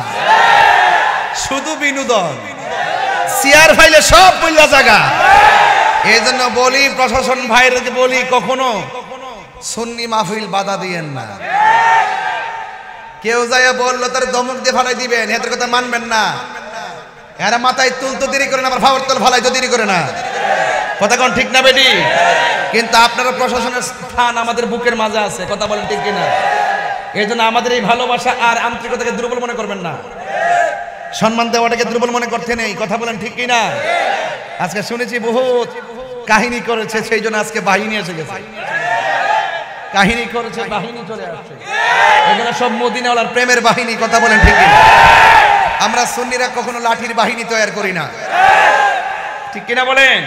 শুধু বিনোদন, চেয়ার ফাইলে সব বইলা জায়গা। এই জন্য বলি প্রশাসন ভাইরা বলি, কখনো সুন্নি মাহফিল বাধা দিয়েন না। কেউ যায় বললো তার দমক দিয়ে ফালাই দিবেন, এদের কথা মানবেন না। এরা মাথায় তুলতে দেরি করে না, আবার ফাওয়ার তল ফালাই তো দেরি করে না, কথা কোন ঠিক না বেটি? কিন্তু আপনারা প্রশাসনের স্থান আমাদের বুকের মাঝে আছে, কথা বলেন ঠিক কিনা? এই জন্য আমাদের এই ভালোবাসা আর আন্তরিকতাকে দুর্বল মনে করবেন না, সম্মান দেওয়াটাকে দুর্বল মনে করতে নেই, কথা বলেন ঠিক কিনা? আজকে শুনেছি বহুত কাহিনী করেছে, সেই জন্য আজকে বাহিনী এসে গেছে। কাহিনী করেছে, বাহিনী চলে আসছে, এগুলো সব মদিনাওয়ালার প্রেমের বাহিনী, কথা বলেন ঠিক কিনা? আমরা সুন্নিরা কখনো লাঠির বাহিনী তৈরি করি না, ঠিক কিনা বলেন?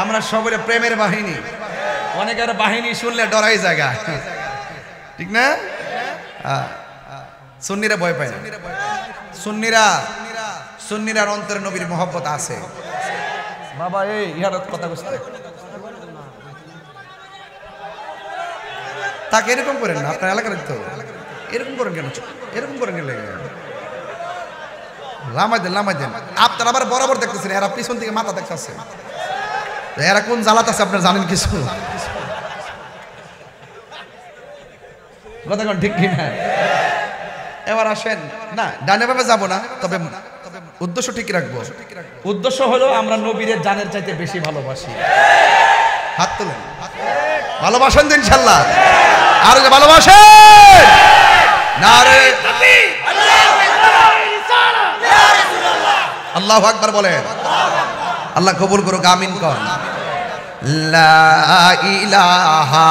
আমরা সবাই প্রেমের বাহিনী। অনেকের বাহিনী শুনলে ডরাই জায়গা, ঠিক না? সুন্নিরা ভয় পায় না। সুন্নিরার অন্তরে নবীর মহব্বত আছে। বাবা এই ইহার কথা বুঝতে তাকে এরকম করেন না, আপনার এলাকার তো এরকম করেন কেন? এরকম করেন কেন? লামাই দেন। আপনার আবার বরাবর দেখতেছেন, এরা পিছন থেকে মাথা দেখতেছে, এরা কোন জ্বালাত আছে আপনার জানেন কিছু? কথা কোন ঠিক কিনা? এবার আসেন না, ডানে ভাবে যাবো না, তবে উদ্দেশ্য ঠিক রাখবো। উদ্দেশ্য হলো আমরা নবীর জানের চাইতে বেশি ভালোবাসি। হাত তোলেন, ভালোবাসেন তো ইনশাআল্লাহ? আর যে ভালোবাসেন নারে আল্লাহু আকবার বলেন। আল্লাহ কবুল করুক, আমিন কর। লা ইলাহা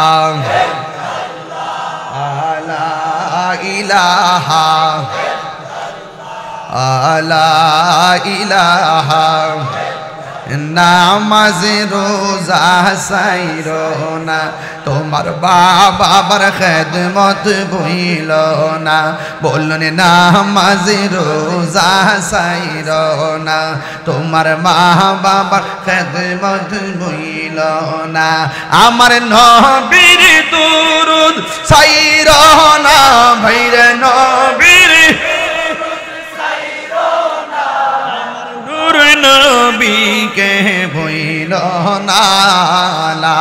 ইলাহা লা ইলাহা নামাজ রোজা সাইরো না, তোমার বাবার খেদমত ভুইল না, বললেন নামাজ রোজা সাইরো না, তোমার মা বাবার খেদমত ভুইল না, আমার নবীর দুরুদ সাইরো না, ভাইরে নবীর নবীকে ভুইল না, লা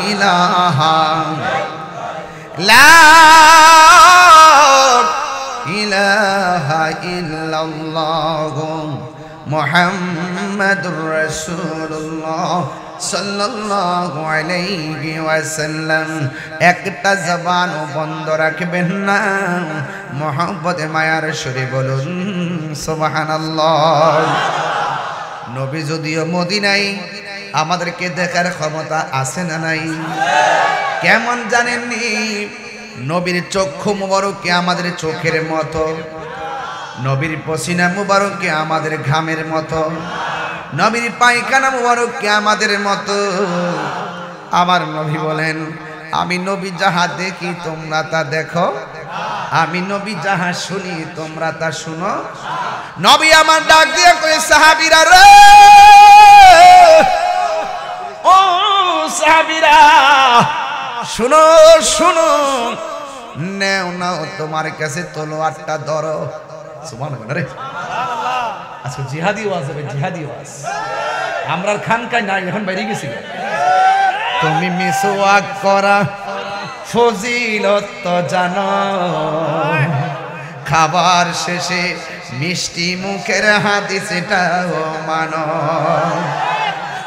ইলাহা লা ইল্লাল্লাহু মুহাম্মাদুর রাসূলুল্লাহ সাল্লাল্লাহু আলাইহি ওয়াসাল্লাম। একটা জবানও বন্ধ রাখবেন না, মুহাব্বতে মায়ার সুরে বলুন সুবহানাল্লাহ। নবী যদিও মদিনায়, আমাদেরকে দেখার ক্ষমতা আছে না নাই? কেমন জানেননি? নবীর চক্ষু মুবারক আমাদের চোখের মতো, নবীর পসিনা মুবারক আমাদের ঘামের মতো, নবীর পায়খানা মুবারক আমাদের মতো। আমার নবী বলেন, আমি নবী যাহা দেখি তোমরা তা দেখো, আমি নবী যাহা শুনি তোমরা তা শুনো। নবী আমার ডাক দিয়ে কই, সাহাবীরা রে, ও সাহাবীরা শুনো শুনো, নেও নাও তোমার কাছে তলোয়ারটা ধরো। সুবহানাল্লাহ রে, আজকে জিহাদি ওয়াজ হবে, জিহাদি ওয়াজ। আমরা খানকায় নাই, এখন বাইরে গেছি। তুমি মিসওয়াক করা ফজিলত তো জানো, খাবার শেষে মিষ্টি মুখের হাদিসটাও মানো।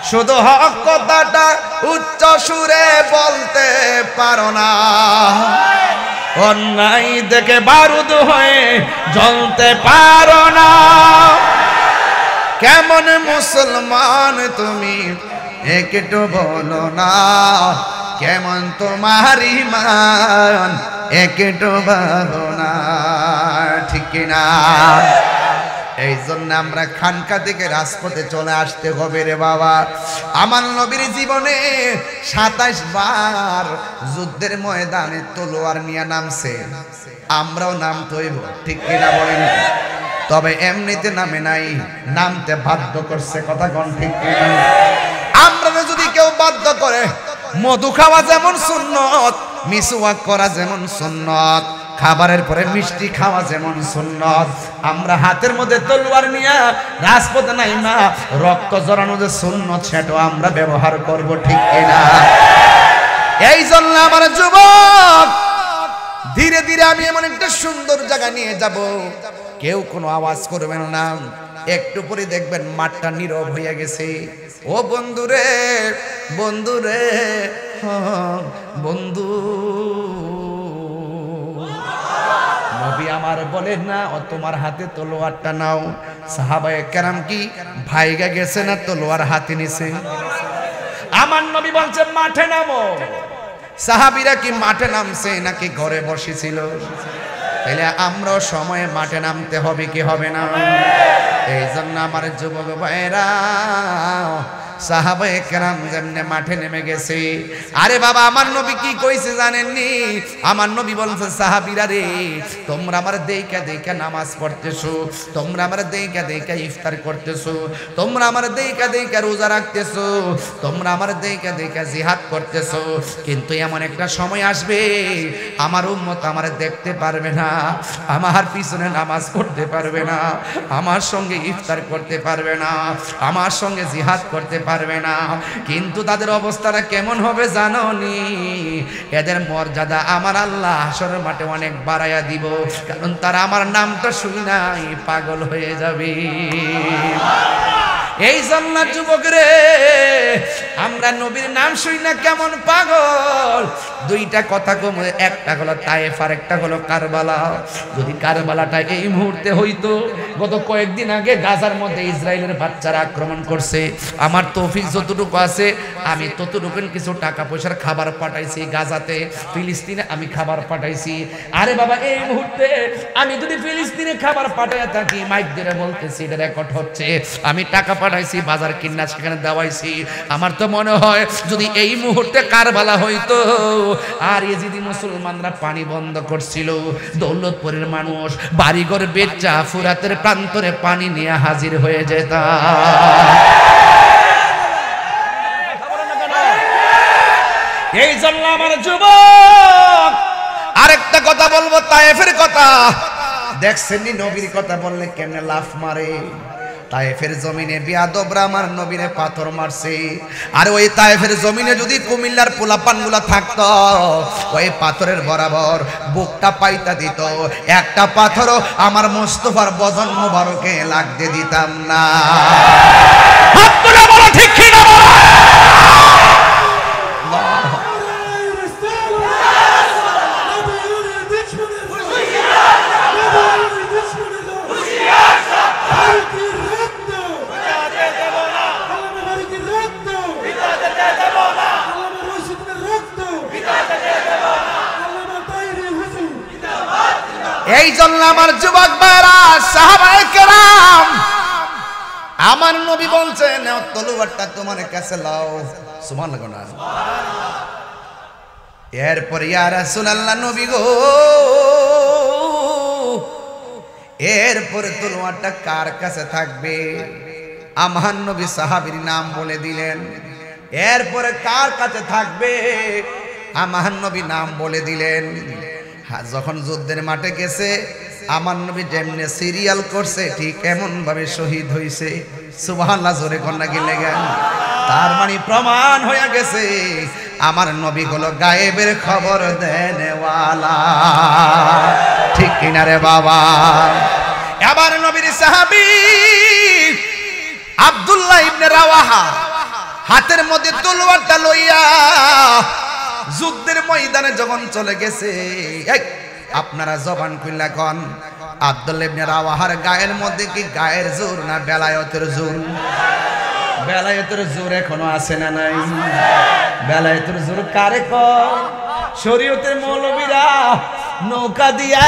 শুধু হক কথাটা উচ্চ সুরে বলতে পারো না, অন্যায় দেখে বারুদ হয়ে জ্বলতে পারো না। কেমন মুসলমান তুমি একটু বলো না, কেমন তোমার ঈমান একটু বলো না, ঠিক কিনা? এই জন্য আমরা খানকা থেকে রাজপথে চলে আসতে হবে রে বাবা। আমার নবীর জীবনে 27 বার যুদ্ধের ময়দানে তলোয়ার নিয়ে নামছে, আমরাও নামতে হইব, ঠিক কিনা বলেন? তবে এমনিতে নামে নাই, নামতে বাধ্য করছে, কথা কোন ঠিক কিনা? আমরা যদি কেউ বাধ্য করে, মধু খাওয়া যেমন সুন্নত, মিসওয়াক করা যেমন সুন্নত, খাবারের পরে মিষ্টি খাওয়া যেমন সুন্নত, আমরা হাতের মধ্যে তলোয়ার নিয়ে রাজপথে নাই না, রক্ত জড়ানো যে সুন্নত সেটা আমরা ব্যবহার করব, ঠিক কিনা? এই জন্য আমার যুবক, ধীরে ধীরে আমি এমন একটা সুন্দর জায়গা নিয়ে যাব, কেউ কোনো আওয়াজ করবেন না। একটু পরে দেখবেন মাঠটা নীরব হয়ে গেছে। ও বন্ধুরে, বন্ধুরে, বন্ধু, নবী আমার বলেন না, ও তোমার হাতে তলোয়ারটা নাও। সাহাবায়ে কেরাম কি ভাইগা গেছে না তলোয়ার হাতে নিছে? আমার নবী বলছে মাঠে নামো। সাহাবীরা কি মাঠে নামছে নাকি ঘরে বসেছিল? তাহলে আমরাও সময়ে মাঠে নামতে হবে কি হবে না? এই জন্য আমার যুবক ভাইরা, সাহাবায়ে কেরাম যেমনে মাঠে নেমে গেছে, আরে বাবা আমার নবী কি কইছে জানেননি? আমার নবী বলছে, সাহাবীরা রে, তোমরা আমার দেইকা দেইকা নামাজ পড়তেছো, তোমরা আমার দেইকা দেইকা ইফতার করতেছো, তোমরা আমার দেইকা দেইকা রোজা রাখতেছো, তোমরা আমার দেইকা দেইকা জিহাদ করতেছো, কিন্তু এমন একটা সময় আসবে আমার উম্মত আমার দেখতে পারবে না, আমার পিছনে নামাজ পড়তে পারবে না, আমার সঙ্গে ইফতার করতে পারবে না, আমার সঙ্গে জিহাদ করতে পারবে না। কিন্তু তাদের অবস্থাটা কেমন হবে জানোনি? এদের মর্যাদা আমার আল্লাহ হাশরের মাঠে অনেক বাড়াইয়া দিব, কারণ তারা আমার নামটা শুনি নাই পাগল হয়ে যাবে। এই জন্য যুবক রে, আমরা নবীর নাম শুনি না কেমন পাগল। দুইটা কথা কম, একটা হলো তায়েফ আর একটা হলো কারবালা। যদি কারবালাটা এই মুহূর্তে হইতো, গত কয়েকদিন আগে গাজার মধ্যে ইসরায়েলের বাচ্চারা আক্রমণ করছে, আমার তৌফিক যতটুকু আছে আমি ততটুকু কিছু টাকা পয়সার খাবার পাঠাইছি গাজাতে, ফিলিস্তিনে আমি খাবার পাঠাইছি। আরে বাবা এই মুহূর্তে আমি যদি ফিলিস্তিনে খাবার পাঠাইয়া থাকি, মাইক দিয়ে বলতেছি, এটা রেকর্ড হচ্ছে, আমি টাকা পাঠাইছি, বাজার কিনা সেখানে দেওয়াইছি। আমার তো মনে হয় যদি এই মুহূর্তে কারবালা হইতো, আর ইজিদি মুসলমানরা পানি বন্ধ করছিল, দৌলতপুরের মানুষ বাড়িঘর বেচা ফুরাতের প্রান্তরে পানি নিয়ে হাজির হয়ে যেত। এই জন্য আমার যুবক আরেকটা কথা বলবো, তায়েফের কথা। দেখছেন নবীর কথা বললে কেমনে লাফ মারে। তায়েফের জমিনে বিয়াদবরা আমার নবীরে পাথর মারছে। আর ওই তায়েফের জমিনে যদি কুমিল্লার পোলাপানগুলা থাকতো, ওই পাথরের বরাবর বুকটা পাইতা দিত, একটা পাথরও আমার মোস্তফার বদন মোবারকে লাগতে দিতাম না। ঠিক কি না? এই জন্য আমার যুবক ভাইরা, সাহাবায়ে কেরাম, আমার নবী বলছেন তলোয়ারটা তোমার কাছে লাও। সুবহানাল্লাহ না? এরপর ইয়া রাসূলুল্লাহ নবী গো, এরপর তলোয়ারটা কার কাছে থাকবে? আমার নবী সাহাবীর নাম বলে দিলেন। এরপরে কার কাছে থাকবে? আমার নবী নাম বলে দিলেন। যখন যুদ্ধের মাঠে গেছে, আমার নবী যেমনে সিরিয়াল করছে ঠিক এমন ভাবে শহীদ হইছে। সুবহানাল্লাহ জোরে কন্যা গিলে গেল। তার মানে প্রমাণ হয়ে গেছে আমার নবী হলো গায়েবের খবর দেনেওয়ালা। ঠিক কিনা রে বাবা? আবার নবীর সাহাবী আব্দুল্লাহ ইবনে রাওয়াহা হাতের মধ্যে তলোয়ারটা লইয়া যুদ্ধের ময়দানে যখন চলে গেছে, আপনারা জবান খুললা কোন আব্দুল্লাহ ইবনে রাওয়াহার গায়ের মধ্যে কি গায়ের জোর না বেলায়েতের জোর? বেলায়েতের জোর এখনো আছে না নাই? বেলায়েতের জোর কারে কয়? শরীয়তের মৌলবীরা নৌকা দিয়া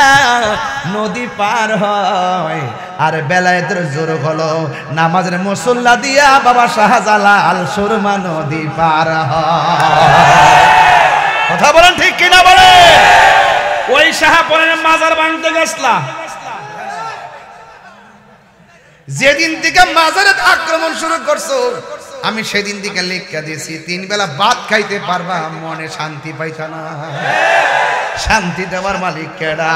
নদী পার হয়, আর বেলায়েতের জোর হলো নামাজের মুসল্লা দিয়া বাবা শাহজালাল সুরমা নদী পার হয়। কথা বলেন ঠিক কিনা বলে? ওই শাহপরের মাজার ভাঙতে গেছলা, যেদিন থেকে মাজারে আক্রমণ শুরু করছো আমি সেদিন থেকে লেখা দিয়েছি 3 বেলা ভাত খাইতে পারবা, মনে শান্তি পাইতা না। শান্তি দেওয়ার মালিক কেডা?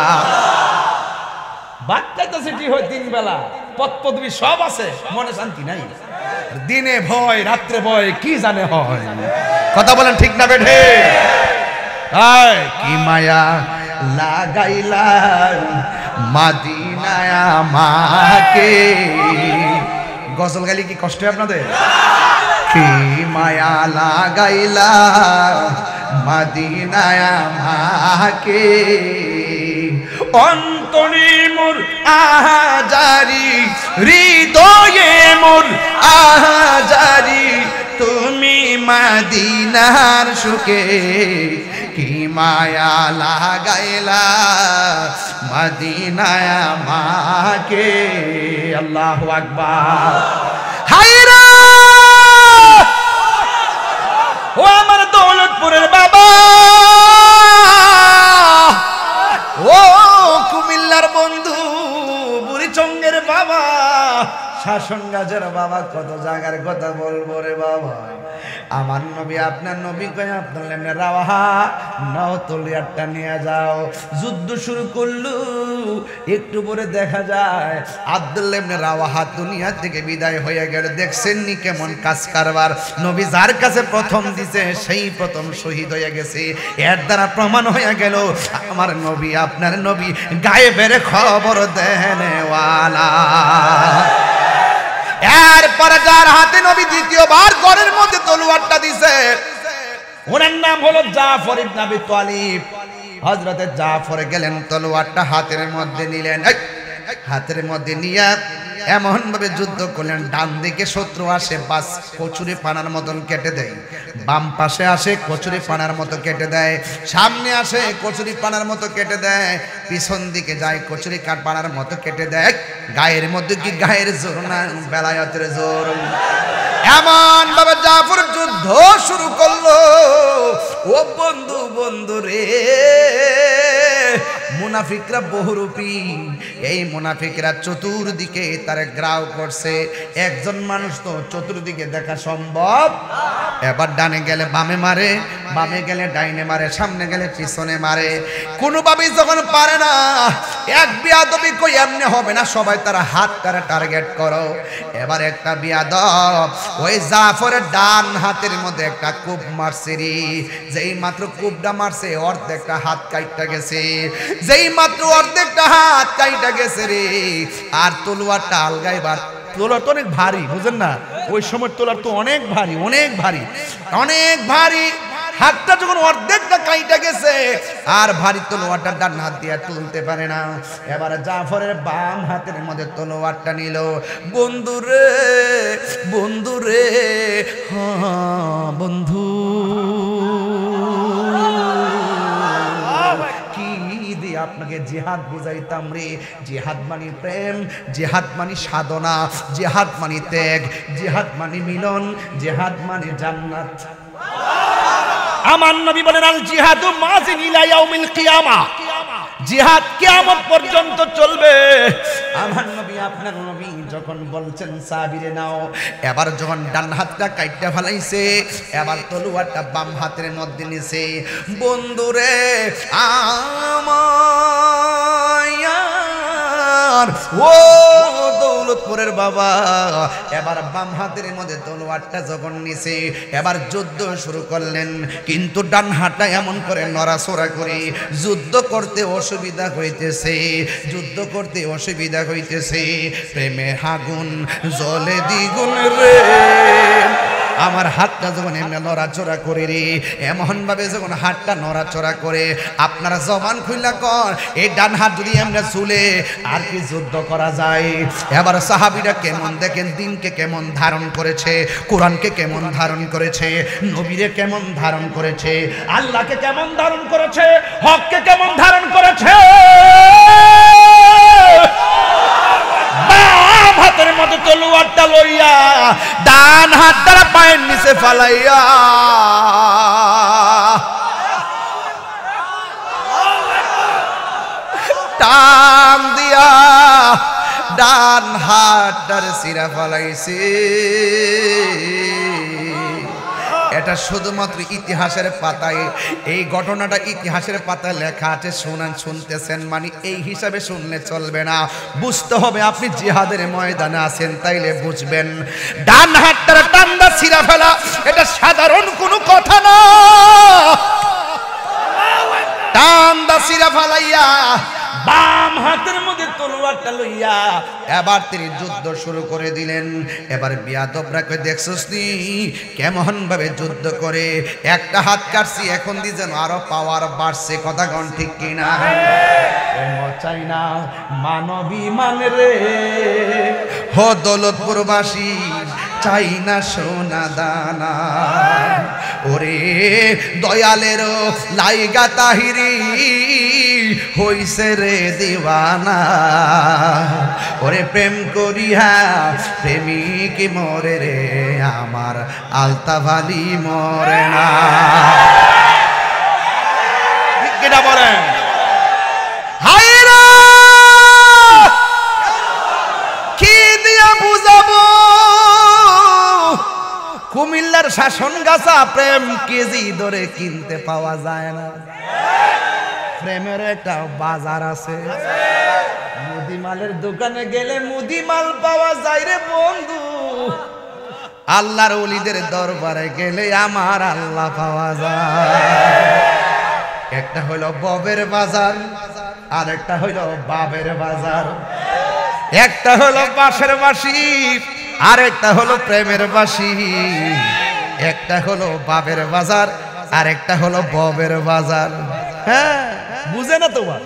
ভাত খাইতেছে ঠিক হয় 3 বেলা, পদপদবি সব আছে, মনে শান্তি নাই। দিনে ভয় রাত্রে ভয়, কি জানে হয়। কথা বলেন ঠিক না বেঠে? কি মায়া লাগাইলা মাদিনায় আমাকে। গজল গালি কি কষ্ট আপনাদের? কি মায়া লাগাইলা মাদিনায় আমাকে, অন্তরে মোর আহাজারি, হৃদয়ে মোর আহাজারি, তুমি মাদিনার সুখে কি মায়া লাগাইলা মদিনায় আমাকে। আল্লাহু আকবার। হায়রা ও আমার দৌলতপুরের বাবা, ও কুমিল্লার বন্ধু, বুড়িচঙ্গের বাবা, শাসন গাছের বাবা, কত জায়গার কথা বলবো রে বাবা। আমার নবী আপনার নবী কয় আব্দুল্লাহ ইবনে রাওয়াহা নাও তলোয়ারটা নিয়ে যাও। যুদ্ধ শুরু করলো, একটু পরে দেখা যায় আব্দুল্লাহ ইবনে রাওয়াহা দুনিয়া থেকে বিদায় হয়ে গেল। দেখছেন নি কেমন কাজ কারবার? নবী যার কাছে প্রথম দিছে সেই প্রথম শহীদ হয়ে গেছে। এর দ্বারা প্রমাণ হয়ে গেল আমার নবী আপনার নবী গায়েবের খবর দেনেওয়ালা। এরপরে যার হাতে নবী দ্বিতীয়বার ঘরের মধ্যে তলোয়ারটা দিছে, ওনার নাম হলো জাফর ইবনে আবি তালিব। হযরতে জাফর গেলেন তলোয়ারটা হাতের মধ্যে নিলেন, হাতের মধ্যে নিয়ে এমন ভাবে যুদ্ধ করলেন, ডান দিকে শত্রু আসে বাস কচুরি পানার মতন কেটে দেয়, বাম পাশে আসে কচুরি পানার মতো কেটে দেয়, সামনে আসে কচুরি পানার মতো কেটে দেয়, পিছন দিকে যায় কচুরি পানার মতো কেটে দেয়। গায়ের মধ্যে কি গায়ের জোর না বেলায়েতের জোর? এমন ভাবে জাফর যুদ্ধ শুরু করলো। ও বন্ধু বন্ধু রে, মুনাফিকরা বহুরূপী, এই মুনাফিকরা চতুর্দিকে তার গ্রাও করছে। একজন মানুষ তো চতুর্দিকে দেখা সম্ভব। এবার ডানে গেলে বামে মারে, বামে গেলে ডাইনে মারে, সামনে গেলে পিছনে মারে। কোনোভাবেই যখন পারে না, এক বিয়াদবি কই এমনি হবে না, সবাই তারা হাত তারা টার্গেট করো। এবার একটা বিয়াদব ওই জাফরের ডান হাতের মধ্যে একটা কূপ মারছে রে। যেই মাত্র কূপটা মারছে অর্ধেকটা হাত কাইটা গেছে, যেই মাত্র অর্ধেকটা হাত কাইটা গেছে রে। আর তলোয়ারটা আলগাইবার, তলোয়ার তো অনেক ভারী, বুঝেন না, ওই সময় তলোয়ার তো অনেক ভারী, অনেক ভারী, অনেক ভারী। হাতটা যখন অর্ধেকটা কাইটা গেছে আর ভারী তলোয়ারটা ডান হাত দিয়ে তুলতে পারে না। এবার জাফরের বাম হাতের মধ্যে তলোয়ারটা নিল। বন্ধুরে বন্ধুরে, হ্যাঁ বন্ধু, আপনাকে জিহাদ বুঝাইতাম রে। জিহাদ মানে প্রেম, জিহাদ মানে সাধনা, জিহাদ মানে ত্যাগ, জিহাদ মানে মিলন, জিহাদ মানে জান্নাত। আমার নবী বলেন আল জিহাদু মাযিন ইলা ইয়াউমিল কিয়ামা, জিহাদ কিয়ামত পর্যন্ত চলবে। আমার নবী, আপনার নবী যখন বলছেন সাবিরে নাও, এবার যখন ডান হাতটা কাইটা ফেলাইছে, এবার তলোয়ারটা বাম হাতের মধ্যে নিছে। বন্ধুরে আমার ও দৌলতপুরের বাবা, এবার বাম হাতের মধ্যে তলোয়ারটা যখন নিছে, এবার যুদ্ধ শুরু করলেন। কিন্তু ডান হাতটা এমন করে নড়াচড়া করে যুদ্ধ করতে অসুবিধা হইতেছে, যুদ্ধ করতে অসুবিধা হইতেছে। প্রেমের আগুন জ্বলে দ্বিগুণ রে। আমার হাতটা যখন এমনি নড়াচড়া করে রে, এমন ভাবে যখন হাতটা নড়াচড়া করে, আপনারা জবান খুইলা কর, এই ডান হাত যদি এমনি চুলে আর কি যুদ্ধ করা যায়? এবার সাহাবীরা কেমন দেখেন, দিনকে কেমন ধারণ করেছে, কোরআনকে কেমন ধারণ করেছে, নবীরে কেমন ধারণ করেছে, আল্লাহকে কেমন ধারণ করেছে, হককে কেমন ধারণ করেছে। বাম হাতের মধ্যে তলোয়ারটা লইয়া ডান হাত দ্বারা পায়ের নিচে ফালাইয়া টান দিয়া ডান হাতটার সিরা ফালাইছে। এটা শুধুমাত্র ইতিহাসের পাতায়, এই ঘটনাটা ইতিহাসের পাতায় লেখা আছে। শুনতেছেন মানে এই হিসাবে শুনলে চলবে না, বুঝতে হবে আপনি জিহাদের ময়দানে আছেন, তাইলে বুঝবেন। ডান হাতটা টান্দা ছিঁড়া ফেলা এটা সাধারণ কোনো কথা না। টান্দা ছিঁড়া ফেলাইয়া বাম হাতের মধ্যে তলোয়ারটা লইয়া এবার তিনি যুদ্ধ শুরু করে দিলেন। এবার বিয়াদবরা কই, দেখছস নি কেমন ভাবে যুদ্ধ করে, একটা হাত কাটছি এখন দি যেন আরো পাওয়ার বাড়ছে। কথা কোন ঠিক কিনা? চাই না মানবী মান রে, হো দৌলতপুরবাসী, চাই না সোনা দানা। ওরে দয়ালের লাইগা তাহিরি হইছে রে দিওয়ানা। ওরে প্রেম করিয়া প্রেমিক মরে রে, আমার আলতাফ-আলী মরে না। কিটা বলেন? হায়রা কি দিয়া বুঝাবো, কুমিল্লার শাসন গাছা প্রেম কেজি ধরে কিনতে পাওয়া যায় না। প্রেমের একটা বাজার আছে, মুদিমালের দোকানে গেলে মুদিমাল পাওয়া যায় রে বন্ধু। আল্লাহর ওলিদের দরবারে গেলে আমার আল্লাহ পাওয়া যায়। একটা হইল ববের বাজার, আর একটা হইল বাবের বাজার। একটা হলো বাঁশের বাঁশি, আর একটা হলো প্রেমের বাঁশি। একটা হলো বাবের বাজার, আর একটা হলো ববের বাজার। হ্যাঁ, বুঝে না তোমার?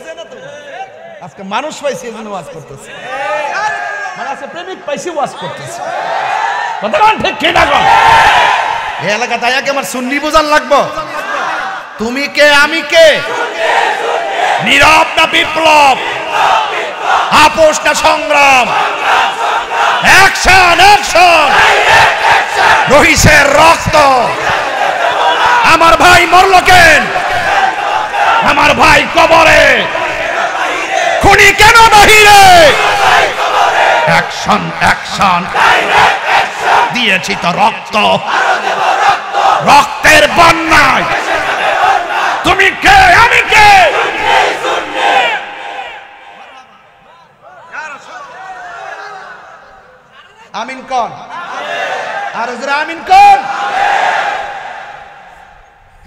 আজকে মানুষ পাইছে এজন্য ওয়াজ করতেছে, মানে আজকে প্রেমিক পাইছে ওয়াজ করতেছে। কথা কোন ঠিক কি না কোন? এই এলাকাতে আয়াকে আমার সুন্নি বোঝান লাগবো। তুমি কে আমি কে? নীরব না বিপ্লব, আপোষ না সংগ্রাম, অ্যাকশন অ্যাকশন, রহিসের রক্ত। আমার ভাই মরল কেন? আমার ভাই কবরে, খুনি কেন বাহিরে? অ্যাকশন অ্যাকশন দিয়েছি তো রক্ত, রক্তের বন্যায়। তুমি কে আমি কে? আমিন কোন? আর হুজুর আমিন কোন?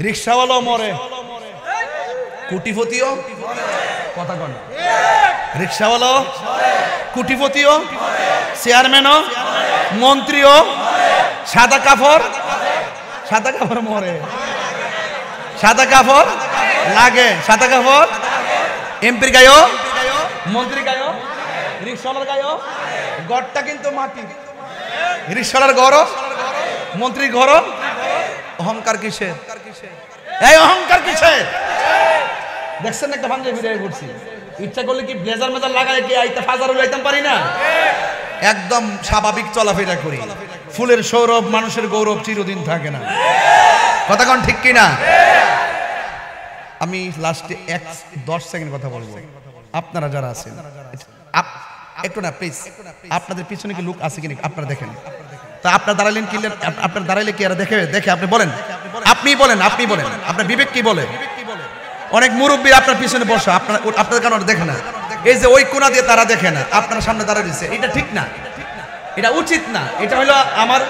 রিকশাওয়ালাও মরে, কোটিপতিও কথা কোন? রিকশাওয়ালাও, কোটিপতিও, চেয়ারম্যানও, মন্ত্রীও, সাদা কাপড়, সাদা কাপড় মরে, সাদা কাপড় লাগে, সাদা কাপড় এমপির গায়েও, মন্ত্রীর গায়েও, রিকশাওয়ালার গায়েও। গড়টা কিন্তু মাটি, রিকশাওয়ালার গড়, মন্ত্রীর গড়। অহংকার কিসের? এই অহংকার কিসের? দেখছেন একটা ভাঙলে ভিড়ে ঘুরছি, ইচ্ছা করলে কি ব্লেজার মেজার লাগায় কি আইতে ফাজার উলাইতাম পারি না? একদম স্বাভাবিক চলাফেরা করি। ফুলের সৌরভ, মানুষের গৌরব চিরদিন থাকে না। কথা কোন ঠিক কিনা? আমি লাস্টে 10 সেকেন্ড কথা বলবো। আপনারা যারা আছেন একটু না প্লিজ, আপনাদের পিছনে কি লোক আছে কিনা আপনারা দেখেন। তা আপনার দাঁড়ালেন কি? আপনার দাঁড়াইলে কি এরা দেখে? দেখে আপনি বলেন, আপনি বলেন, আপনি বলেন, আপনার বিবেক কি বলে? অনেক মুরব্বী আপনার পিছনে বসা, আপনাদের কারণ দেখে না। এই যে ওই কোনা দিয়ে তারা দেখে না, আপনার সামনে দাঁড়িয়ে দিচ্ছে, এটা ঠিক না, এটা উচিত না। এটা হলো আমার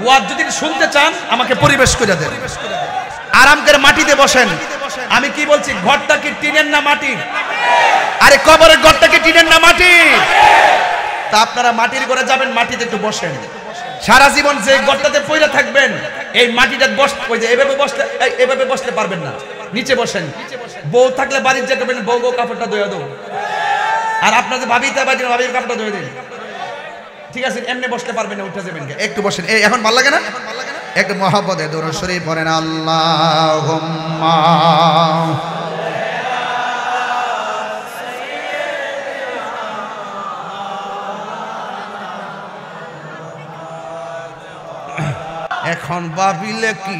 ওয়াজ, যদি শুনতে চান আমাকে পরিবেশ করে দেন, আরাম করে মাটিতে বসেন। আমি কি বলছি, ঘরটা কি টিনের না মাটির? আরে কবরের ঘরটা কি টিনের না মাটির? তা আপনারা মাটির ঘরে যাবেন, মাটিতে একটু বসেন। সারা জীবন যে ঘরটাতে পড়ে থাকবেন, এই মাটিটা এভাবে বসতে পারবেন না, নিচে বসেন। বউ থাকলে বাড়ির যে করবেন, বউ কাপড়টা ধুয়ে দাও। আর আপনার যে ভাবিতে বাড়ির ভাবির কাপড়টা ধুয়ে দিন, ঠিক আছে? এমনি বসতে পারবেন না, উঠে যাবেন। একটু বসেন। এই এখন ভালো লাগে না? একটু মহব্বতে দরুদ শরীফ পড়েন। আল্লাহুম্মা এখন ভাবিলে কি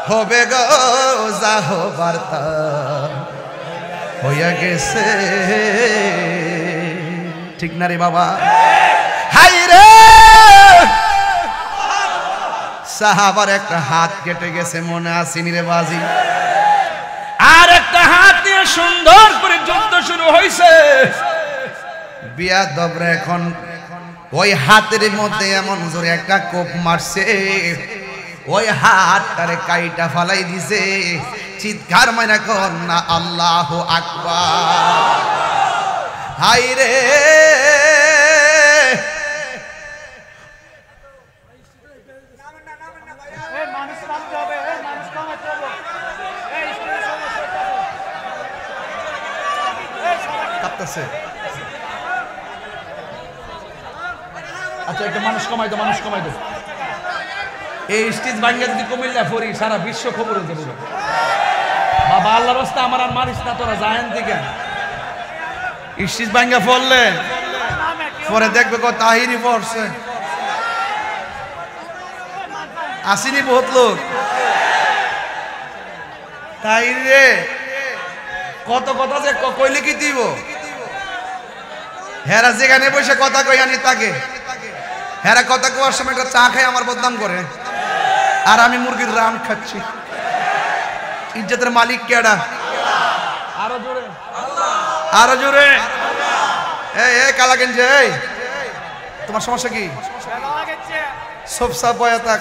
হবে গো, যা হবার তা হইয়া গেছে, ঠিক না রে বাবা? হাই রে, সাহাবার একটা হাত কেটে গেছে, মনে আসেনি রে বাজি? আর একটা হাত দিয়ে সুন্দর করে যুদ্ধ শুরু হয়েছে। বিয়াদবরা এখন ওই হাতের মধ্যে এমন জোরে একটা কোপ মারছে, ওই হাত তারে কাইটা ফালাই দিছে। চিৎকার মাইনা কর না আল্লাহু আকবার। হাই রে, কাঁপতেছে। আচ্ছা একটা মানুষ কমাই দো, মানুষ কমাই দো। এই স্টেজ ভাঙ্গা যদি কুমিল্লা ফরি, সারা বিশ্ব খবরে যাবে। বাবা আল্লাহর রাস্তা আমার আর মারিস না, তোরা জায়েন দিকে স্টেজ ভাঙ্গা ফললে পরে দেখবে কত তাহিরি পড়ছে। আসেনি বহুত লোক তাহিরি রে, কত কথা যে কইলে কি দিব। হেরা যেখানে বসে কথা কই আনি তাকে, হেরা কথা কোয়ার সময় একটা চা খাই আমার বদনাম করে, আর আমি মুরগির রাম খাচ্ছি। ইজ্জতের মালিক কেডা? আরো জোরে, আরো জোরে। এই কালা গেঞ্জি, এই তোমার সমস্যা কি? সব সব বয়া থাক,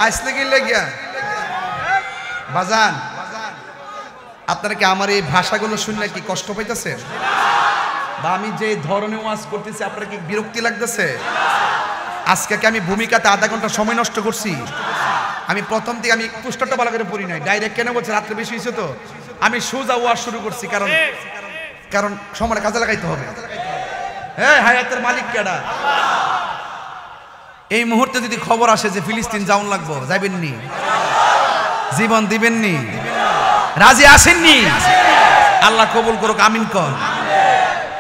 আসলে কি লেগিয়া বাজান? আপনারা কি আমার এই ভাষাগুলো শুনলে কি কষ্ট পাইতেছে? বা আমি যে ধরনের ওয়াজ করতেছি আপনারা কি বিরক্তি লাগতেছে? আজকে কি আমি ভূমিকাতে আধা ঘন্টা সময় নষ্ট করছি? আমি প্রথম থেকে আমি পুস্তকটা ভালো করে পড়ি নাই, ডাইরেক্ট কেন বলছি, রাত্রে বেশি হয়েছে তো আমি সোজা ওয়াজ শুরু করছি, কারণ সময়টা কাজে লাগাইতে হবে। হ্যাঁ, হায়াতের মালিক কেডা? এই মুহূর্তে যদি খবর আসে যে ফিলিস্তিন যাওন লাগবো, যাইবেননি? জীবন দিবেননি? রাজি আসেননি? আল্লাহ কবুল করুক, আমিন কর।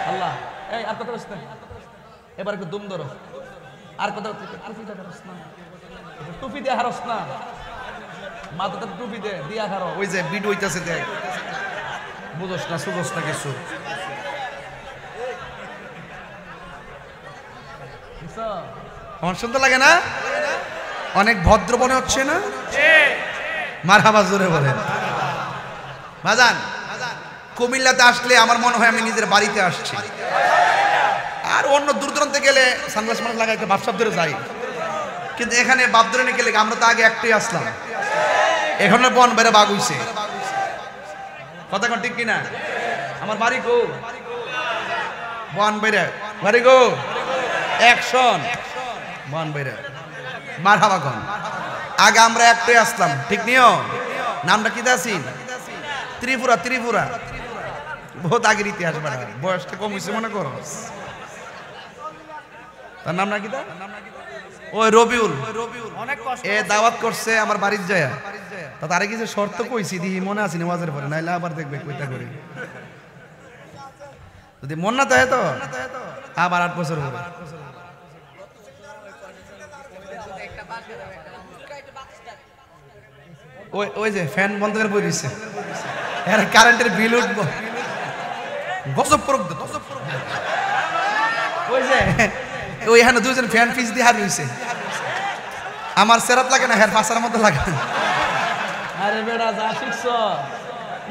আল্লাহ এই আর কথা বলছ না, এবার একটু দুম ধরো। আর কথা টুপি দিয়ে হারস না, মাথাটা টুপি দে দিয়া হারো। ওই যে ভিডিও হইতাছে, দেখ বুঝোস না সুযোস না কিছু। আমার সুন্দর লাগে না? অনেক ভদ্র মনে হচ্ছে না? মারহাবা জোরে বলেন। বাজান কুমিল্লাতে আসলে আমার মনে হয় আমি নিজের বাড়িতে আসছি। আর অন্য দূর দূরান্তে গেলে সানগ্লাস মাস্ক লাগাই বাপসাপ ধরে যাই, কিন্তু এখানে বাপ ধরে নিয়ে গেলে আমরা তো আগে একটাই আসলাম, এখানে বন বেড়ে বাঘ হইছে। কথা কোন ঠিক কিনা? আমার বাড়ি গো বন বেড়ে, বাড়ি গো অ্যাকশন বন বেড়ে মারহাবা গন। আগে আমরা একটাই আসলাম, ঠিক নিও? নামটা কি দাসি? ত্রিপুরা। ত্রিপুরা বহুত আগের ইতিহাস, বেড়া বয়সটা কম হয়েছে মনে করো। তার নাম নাকি দা? ওই রবিউল। এ দাওয়াত করছে আমার বাড়ির যায়, তা তারে কিছু শর্ত কইছি দিহি মনে আছে নামাজের পরে, নাইলে আবার দেখবে কইটা করি। যদি মন না থাকে তো আবার 8 বছর হবে। ওই যে ফ্যান বন্ধ করে বই দিচ্ছে, এর কারেন্টের বিল উঠবো। গজব পড়ুক তো, ওই যে ওইখানে দুজন ফ্যান ফিস দিয়ে হার হইছে। আমার সেরাত লাগে না, হের ফাঁসার মতো লাগে। আরে বেড়া যা শিখছ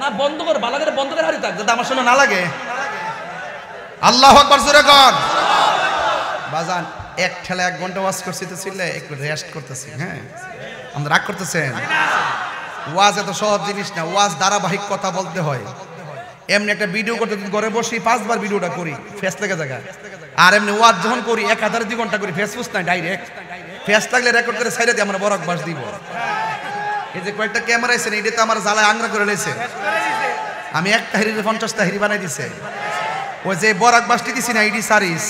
না বন্ধ কর, ভালো করে বন্ধ করে হারি থাক যাতে আমার শোনা না লাগে। আল্লাহু আকবার জোরে কর। বাজান এক ঠেলা 1 ঘন্টা ওয়াজ করছি তো ছিলে একটু রেস্ট করতেছি। হ্যাঁ আমরা রাগ করতেছেন? ওয়াজ এত সহজ জিনিস না, ওয়াজ ধারাবাহিক কথা বলতে হয়। এমনি একটা ভিডিও করতে ঘরে বসি 5 বার ভিডিওটা করি, ফেস লেগে জায়গা। আর এমনি ওয়াজ যখন করি 1 2 ঘন্টা করি, ফেসবুক না ডাইরেক্ট ফেস লাগলে রেকর্ড করে সাইডে দিয়ে আমরা বরক বাস দিব। এই যে কয়েকটা ক্যামেরা আছে এটা তো আমার জ্বালায় আংরা করে লেছে। আমি একটা হেরিতে 50টা হেরি বানাই দিছে। ওই যে বরাক বাসটি দিছি না ইডি সারিস,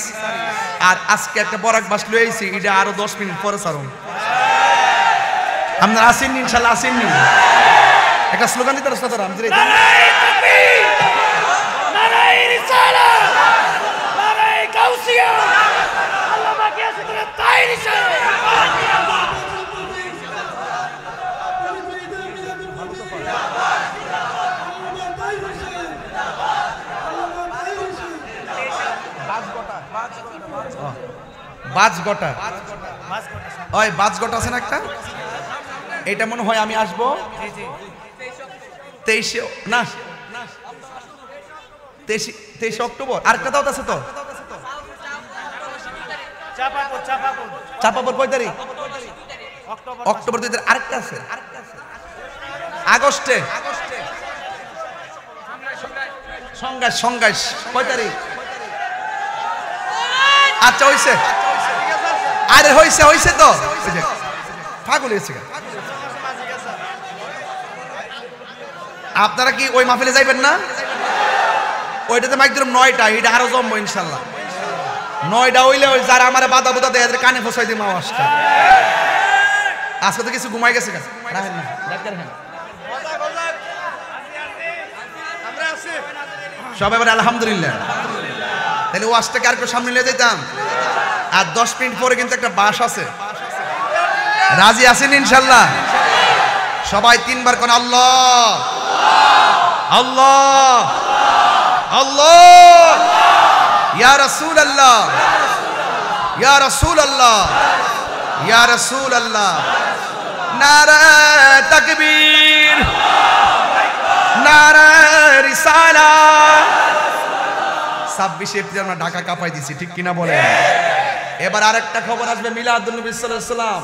আর আজকে একটা বরাক বাস লই আইছি, এটা আরো 10 মিনিট পরে সারুন। আপনারা আসেননি ইনশাআল্লাহ? আসেননি? একটা স্লোগান দিতে রাস্তা ধরাম যে নারায়ে তাকবীর, নারায়ে রিসালাত, নারায়ে গাউসিয়া, আল্লামা গিয়াসউদ্দিন তাইরি সাহেব। বাজগটা, ওই বাজগটা আছে না একটা, এটা মনে হয় আমি আসবো 23 অক্টোবর। আরেকটা দাওয়াত আছে তো চাপাপুর। কয় তারিখ? অক্টোবর 2 তারিখ। আরেকটা আছে আগস্টে সংগাইশ। কয় তারিখ? আচ্ছা হইছে, আরে হইছে তো পাগল হয়েছে। আপনারা কি ওই মাহফিলে যাইবেন না? ওইটাতে মাইকদম 9টা, এটা আরো জমবো ইনশাল্লাহ। 9টা হইলে ওই যারা আমার বাধা বুধা দেয় এদের কানে ফসাই দিই আওয়াজটা। আজকে তো কিছু ঘুমাই গেছে। সবাই এবার আলহামদুলিল্লাহ। তাহলে ওয়াজটাকে আর একটু সামনে নিয়ে যেতাম। আর 10 মিনিট পরে কিন্তু একটা বাস আছে, রাজি আছেন ইনশাল্লাহ? সবাই 3 বার কোন আল্লাহ আল্লাহ আল্লাহ, ইয়া রাসূলুল্লাহ ইয়া রাসূলুল্লাহ ইয়া রাসূলুল্লাহ। নারায়ে তাকবীর, নারায়ে রিসালাত। 26 এপ্রিল আমরা ঢাকা কাঁপাই দিছি, ঠিক কিনা বলেন? এবার আরেকটা খবর আসবে, মিলাদুন নবী সাল্লাল্লাহু আলাইহি ওয়াসাল্লাম।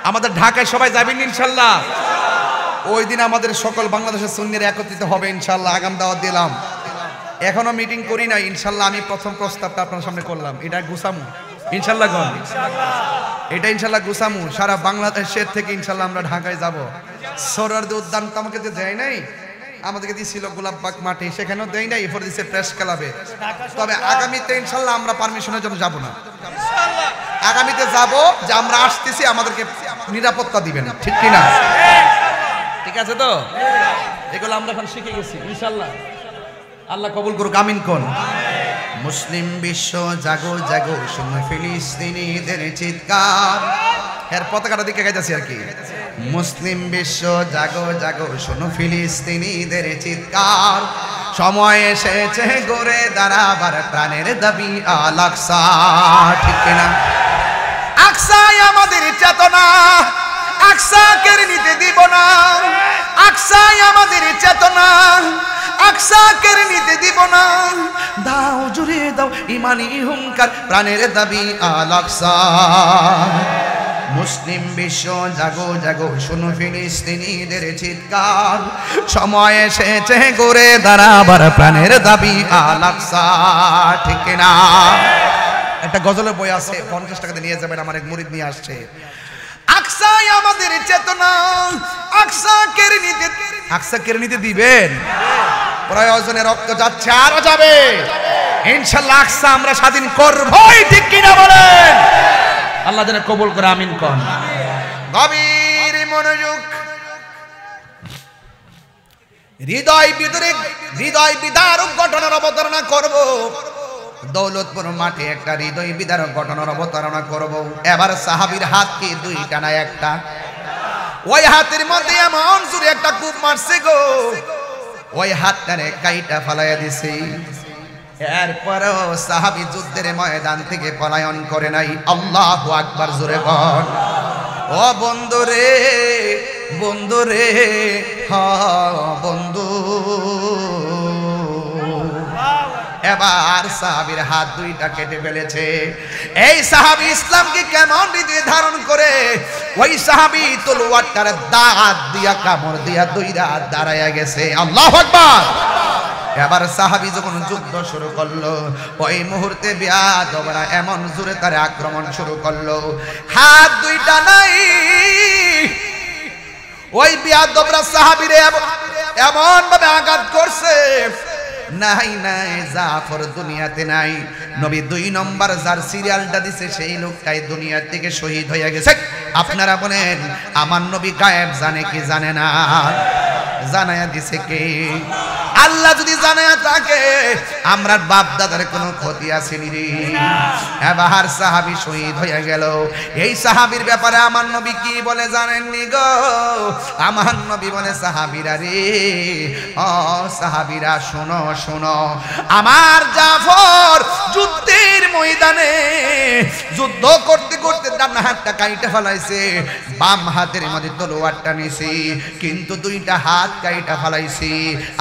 আমাদের ঢাকায় সবাই যাবেন ইনশাল্লাহ? ওই দিন আমাদের সকল বাংলাদেশের সুন্নিরা একত্রিত হবে ইনশাল্লাহ। আগাম দাওয়াত দিলাম, এখনো মিটিং করি নাই ইনশাল্লাহ। আমি প্রথম প্রস্তাবটা আপনার সামনে করলাম, এটা গুছামু ইনশাল্লাহ। এটা ইনশাল্লাহ গুছামু। সারা বাংলাদেশের থেকে ইনশাল্লাহ আমরা ঢাকায় যাব। সোহরাওয়ার্দী উদ্যান তো আমাকে দেয় নাই, আমাদেরকে দিয়েছিল গোলাপবাগ মাঠে, সেখানেও দেয় নাই, এরপর দিচ্ছে প্রেস ক্লাবে। তবে আগামীতে ইনশাল্লাহ আমরা পারমিশনের জন্য যাব না, আগামীতে যাব যে আমরা আসতেছি, আমাদেরকে নিরাপত্তা দিবেন, ঠিক কিনা? ঠিক আছে তো? এগুলো আমরা এখন শিখে গেছি ইনশাল্লাহ। আল্লাহ কবুল করুক, আমিন কোন। মুসলিম বিশ্ব জাগো জাগো, শোনো ফিলিস্তিনিদের চিৎকার। এর পতাকাটা দিকে গাইতেছি আর কি। মুসলিম বিশ্ব জাগো জাগো, শোনো ফিলিস্তিনিদের চিৎকার। সময় এসেছে ঘুরে দাঁড়াবার প্রাণের দাবি আল আকসা, ঠিক কিনা? আকসাই আমাদের চেতনা, আকসাকে নিতে দিব না। আকসাই আমাদের চেতনা, আকসাকে নিতে দিব না। দাও জুড়ে দাও ইমানি হুঙ্কার, প্রাণের দাবি আল আকসা। মুসলিম বিশ্ব জাগো জাগো, শুনো ফিলিস্তিনিদের চিৎকার। সময় এসেছে ঘুরে দাঁড়াবার প্রাণের দাবি আল আকসা, ঠিক কিনা? একটা গজলের বই আছে, 50 টাকাতে নিয়ে যাবেন, আমার এক মুরিদ নিয়ে আসছে। আকসাই আমাদের চেতনা, আকসা কেড়ে নিতে দিবেন? প্রয়োজনে রক্ত যাচ্ছে, আরো যাবে ইনশাআল্লাহ। আকসা আমরা স্বাধীন করবই, ঠিক কিনা বলেন? আল্লাহ যেন কবুল করে, আমিন কোন। গভীর মনোযোগ, হৃদয় বিদারক ঘটনার অবতারণা করব। দৌলতপুর মাঠে একটা হৃদয় বিদারক ঘটনার অবতারণা করব। এবার সাহাবীর হাত কি দুইটা না একটা? ওই হাতের মধ্যে এমন জোরে একটা কূপ মারছে গো, ওই হাতটারে কাইটা ফালাইয়া দিছে। এরপরেও সাহাবী যুদ্ধের ময়দান থেকে পলায়ন করে নাই। আল্লাহু আকবার, জোরে বল। ও বন্ধু রে, বন্ধু রে, বন্ধু। এবার সাহাবীর হাত দুইটা কেটে ফেলেছে। এই সাহাবী ইসলামকে কেমন হৃদয়ে ধারণ করে, ওই সাহাবী তলোয়ারটার দাঁত দিয়া কামড় দিয়া দুইটা দাঁড়াইয়া গেছে। আল্লাহু আকবার। এবার সাহাবী যখন যুদ্ধ শুরু করলো, ওই মুহূর্তে বিয়াদবরা এমন জোরে তার আক্রমণ শুরু করলো, হাত দুইটা নাই। ওই বিয়াদবরা সাহাবীরে এমন ভাবে আঘাত করছে, নাই নাই জাফর দুনিয়াতে নাই। নবী 2 নম্বর যার সিরিয়ালটা দিছে, সেই লোকটাই দুনিয়া থেকে শহীদ হয়ে গেছে। আপনারা বলেন, আমার নবী গায়েব জানে কি জানে না? জানায়া দিছে কে? আল্লাহ যদি জানায়া থাকে, আমরা বাপ দাদার কোনো ক্ষতি আসেনি রে। এবার সাহাবী শহীদ হয়ে গেল। এই সাহাবীর ব্যাপারে আমার নবী কি বলে জানেননি গো? আমার নবী বলে, সাহাবীরা রে, ও সাহাবীরা শোনো শোনো, আমার জাফর যুদ্ধের ময়দানে যুদ্ধ করতে করতে ডান হাতটা কাইটা ফেলাইছে, বাম হাতের মধ্যে তলোয়ারটা নিছে, কিন্তু দুইটা হাত কাইটা ফেলাইছে।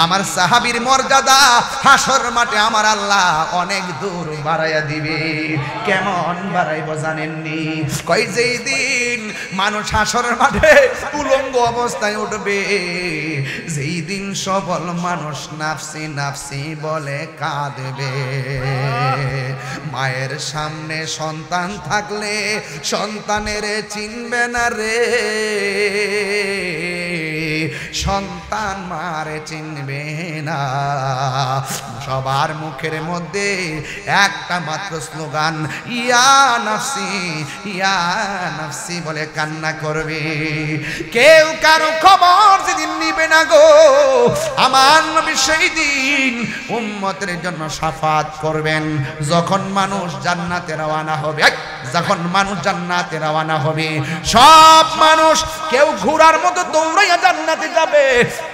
আমার সাহাবীর মর্যাদা হাসর মাঠে আমার আল্লাহ অনেক দূর বাড়াইয়া দিবে। কেমন বাড়াইব জানেননি? কই যেই দিন মানুষ হাসর মাঠে উলঙ্গ অবস্থায় উঠবে, যেই দিন সবল মানুষ নাফসি নাফসি বলে কাঁদবে। মায়ের সামনে সন্তান থাকলে সন্তানের চিনবে না রে, সন্তান মারে চিনবে না। সবার মুখের মধ্যে একটা মাত্র স্লোগান, ইয়া নাফসি ইয়া নাফসি বলে কান্না করবে। কেউ কারো খবর যেদিন নিবে না গো, আমার নবী সেই দিন উম্মতের জন্য শাফাত করবেন। যখন মানুষ জান্নাতে রওনা হবে, যখন মানুষ জান্নাতে রওনা হবে, সব মানুষ কেউ ঘোড়ার মতো দৌড়াইয়া জান্নাতে যাবে,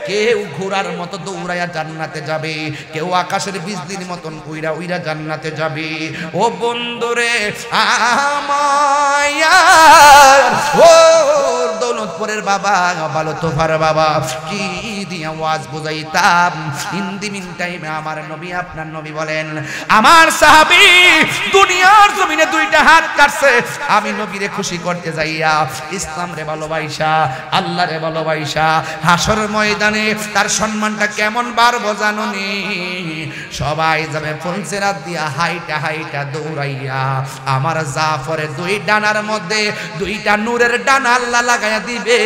কেউ ঘোড়ার মতো দৌড়াইয়া জান্নাতে যাবে, কেউ আকাশের বিজলির মতন উইরা উইরা জান্নাতে যাবে। ও বন্ধুরে আমায়, ও দৌলতপুরের বাবা, ভালো তোফার বাবা, কি দিয়ে ওয়াজ বুঝাইতাম। ইন দি মিন টাইমে আমার নবী, আপনার নবী বলেন, আমার সাহাবী দুনিয়ার জমিনে দুইটা হাত কাটছে, আমি নবীরে খুশি করতে যাইয়া, ইসলাম রে ভালোবাসা, আল্লাহ রে ভালোবাসা, হাসর ময়দানে তার সম্মানটা কেমন বাড়বো জানোনি? সবাই যাবে ফুলসেরাত দিয়া হাইটা হাইটা দৌড়াইয়া, আমার জাফরের দুই ডানার মধ্যে দুইটা নূরের ডানা আল্লাহ লাগাইয়া দিবে।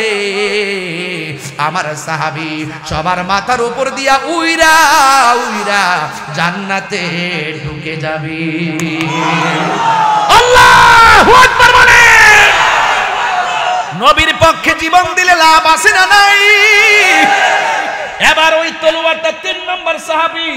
আমার সাহাবী সবার মাথার উপর দিয়া উইরা উইরা জান্নাতে ঢুকে যাবে। আল্লাহু আকবার বলে। নবীর পক্ষে জীবন দিলে লাভ আছে না নাই? এবার ওই তলোয়ারটা 3 নম্বর সাহাবী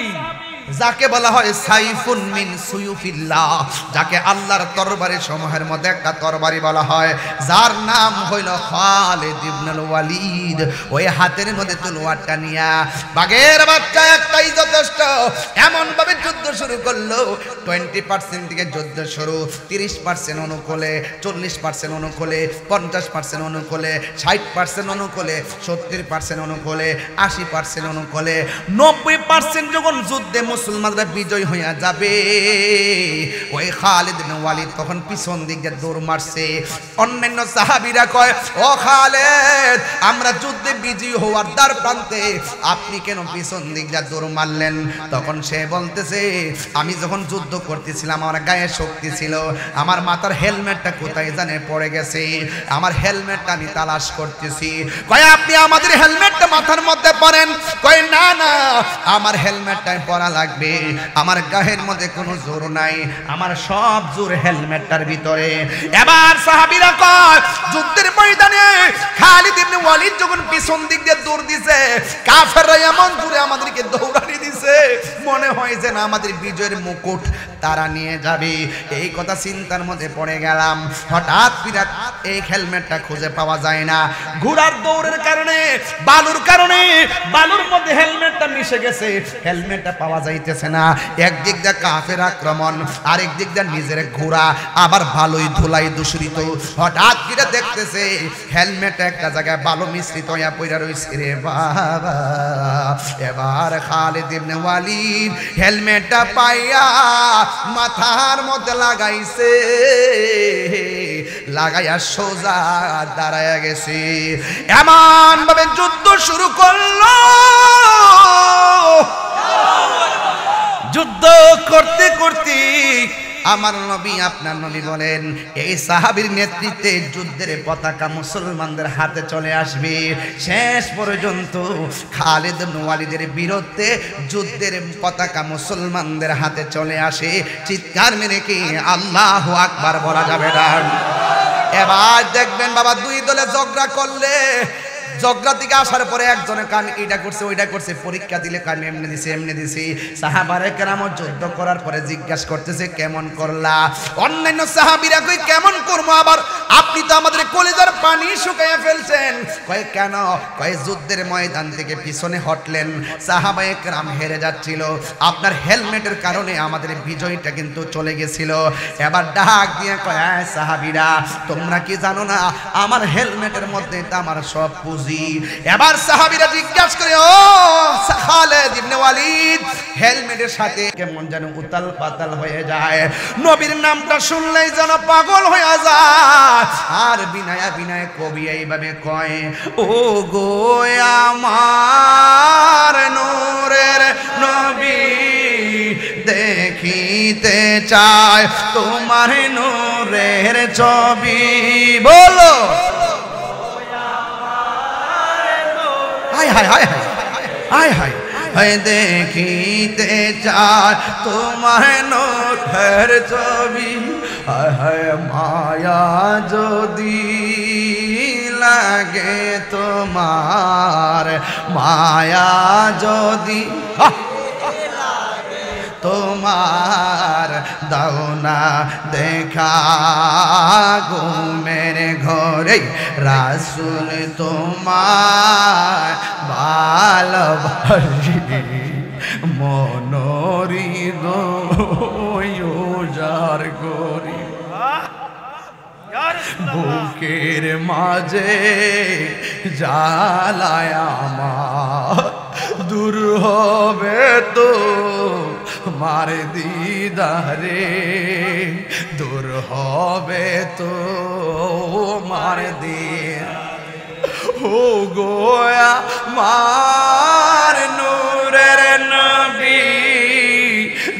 যাকে বলা হয় সাইফুন মিন সুয়ুফিল্লাহ, যাকে আল্লাহর তরবারি সমূহের মধ্যে একটা তরবারি বলা হয়, যার নাম হইল খালিদ ইবনুল ওয়ালিদ। ওই হাতের মধ্যে তলোয়ারটা নিয়া বাঘের বাচ্চা একটাই যথেষ্ট, এমন ভাবে যুদ্ধ শুরু করলো। 20% থেকে যুদ্ধ শুরু, 30% অনুকূলে, 40% অনুকূলে, 50% অনুকূলে, 60% অনুকূলে, 70% অনুকূলে, 80% অনুকূলে, 90% যখন যুদ্ধে মুসলমানরা বিজয় হইয়া যাবে, ওই খালিদ ইবনে ওয়ালিদ তখন পিছন দিকে দৌড় মারছে। অন্যান্য সাহাবীরা কয়, ও খালিদ, আমরা যুদ্ধে বিজয়ী হওয়ার দ্বার প্রান্তে, আপনি কেন পিছন দিকে দৌড় মারলেন? তখন সে বলতেছে, আমি যখন যুদ্ধ করতেছিলাম আমার গায়ে শক্তি ছিল, আমার মাথার হেলমেটটা কোথায় জানে পড়ে গেছে, আমার হেলমেটটা আমি তালাশ করতেছি। কয়, আপনি আমাদের হেলমেটটা মাথার মধ্যে পরেন। কয়, না না, আমার হেলমেটটাই পরা লাগবে, আমার গায়ের মধ্যে কোনো জোর নাই, আমার সব জোর হেলমেটটার ভিতরে। এবার সাহাবীরা কয়, যুদ্ধের ময়দানে খালিদ ইবনে ওয়ালিদ যখন পিছন দিক দিয়ে দৌড় দিছে, কাফেররা এমন জোরে আমাদেরকে দৌড়ানি দিছে, মনে হয় যে না আমাদের বিজয়ের মুকুট তারা নিয়ে যাবে। এই কথা চিন্তার মধ্যে পড়ে গেলাম। হঠাৎ বিরাট এই হেলমেটটা খুঁজে পাওয়া যায় না। ঘোড়ার দৌড়ের কারণে, বালুর কারণে, বালুর মধ্যে হেলমেটটা মিশে গেছে, হেলমেটটা পাওয়া যাইতেছে না। একদিক দিয়ে কাফের আক্রমণ, আরেক দিক দিয়ে নিজের ঘোড়া, আবার বালুই ধুলাই দূষিত। হঠাৎ করে দেখতেছে হেলমেটটা একটা জায়গায় বালু মিশ্রিত হইয়া পড়ে রইছে রে বাবা। এবার খালিদ ইবনে ওয়ালিদ হেলমেটটা পাইয়া মাথার মধ্যে লাগাইছে, লাগাইয়া সোজা দাঁড়ায়া গেছে। এমন ভাবে যুদ্ধ শুরু করলো। যুদ্ধ করতে করতে আমার নবী, আপনার নবী বলেন, এই সাহাবীর নেতৃত্বে যুদ্ধের পতাকা মুসলমানদের হাতে চলে আসবে। শেষ পর্যন্ত খালিদ ইবনে ওয়ালিদের বিরুদ্ধে যুদ্ধের পতাকা মুসলমানদের হাতে চলে আসে। চিৎকার মেরে কি আল্লাহু আকবার বলা যাবে না? এবার দেখবেন বাবা, দুই দলে ঝগড়া করলে, ঝগড়া থেকে আসার পরে একজনের কান এইটা করছে ওইটা করছে, পরীক্ষা দিলে কান এমনি দিছে এমনি দিছে। সাহাবায়ে কেরাম যুদ্ধ করার পরে জিজ্ঞাসা করতেছে, কেমন করলা? অন্যান্য সাহাবীরা কই, কেমন করবো, আবার আপনি তো আমাদের কলিজার পানি শুকাইয়া ফেলছেন। কয়, কেন? কয়, যুদ্ধের ময়দান থেকে পিছনে হটলেন, সাহাবায়ে কেরাম হেরে যাচ্ছিল, আপনার হেলমেটের কারণে আমাদের বিজয়টা কিন্তু চলে গেছিল। এবার ডাক দিয়ে কয়, সাহাবীরা, তোমরা কি জানো না আমার হেলমেটের মধ্যে তো আমার সব পুঁজি। এবার সাহাবীরা জিজ্ঞাসা করে, ও খালিদ ইবনে ওয়ালিদ, হেলমেটের সাথে কেমন যেন উতাল পাতাল হয়ে যায়, নবীর নামটা শুনলেই যেন পাগল হয়ে যায়। আর বিনায়া বিনায় কবি এইভাবে কয়, ও গো আমার নূরের নবী, দেখিতে চায় তোমার নূরের ছবি। বলো, হায় হায় হায় হায় হায় হায়, দেখিতে চায় তোমার নূরের ছবি। হায় হায়, মায়া যদি লাগে তোমার, মায়া যদি তোমার, দাও না দেখা ঘুমের ঘরে রাসূল তোমার ভালোবাসি, মনোহৃদয় উজাড় করি, বুকের মাঝে জ্বালায় আমার, দূর হবে তো মার দিদারে, দূর হবে তো মার দিদারে। ও গোয়া মার নূরের নবী,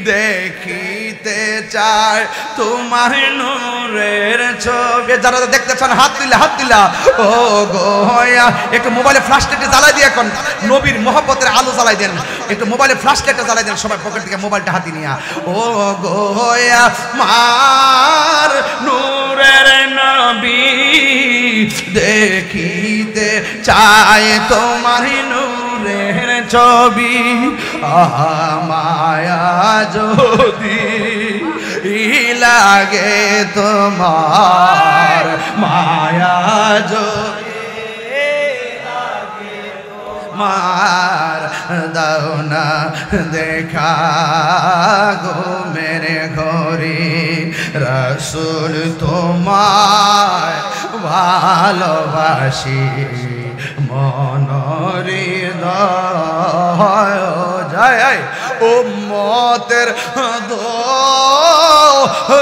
দেখিতে চায় তোমার নূরের ছবি। যারা দেখতে চান হাত তুলে, হাত তুলা। ও গোয়া, একটু মোবাইলে ফ্ল্যাশ লাইটে জ্বালাই দিয়ে, এখন নবীর মহব্বতের আলো জ্বালাই দেন, একটু মোবাইলে ফ্ল্যাশ লাইটে জ্বালাই দেন সবাই, পকেট থেকে মোবাইলটা হাতে নিয়ে। ও গোয়া মার নূরের নবী, দেখিতে চায় তোমার নূরের ছবি মায়া যদি লাগে তোমার মায়া যদি মার দাও না দেখা গো মেরে ঘরে রসুল তোমায় ভালোবাসি মনরে যায় উম্মতের দরদি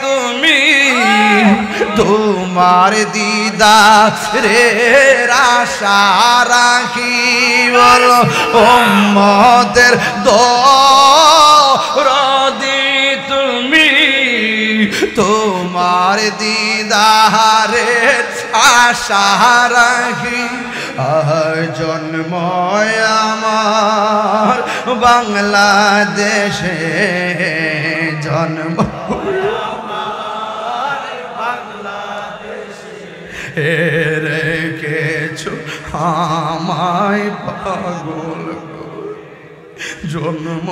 তুমি তোমার দিদারের আশা রাখি বলো উম্মতের দরদি তুমি তোমার দিদারের আশা রাখি জন্ম আমার বাংলাদেশে জন্ম রেখেছো আমায় পাগল জন্ম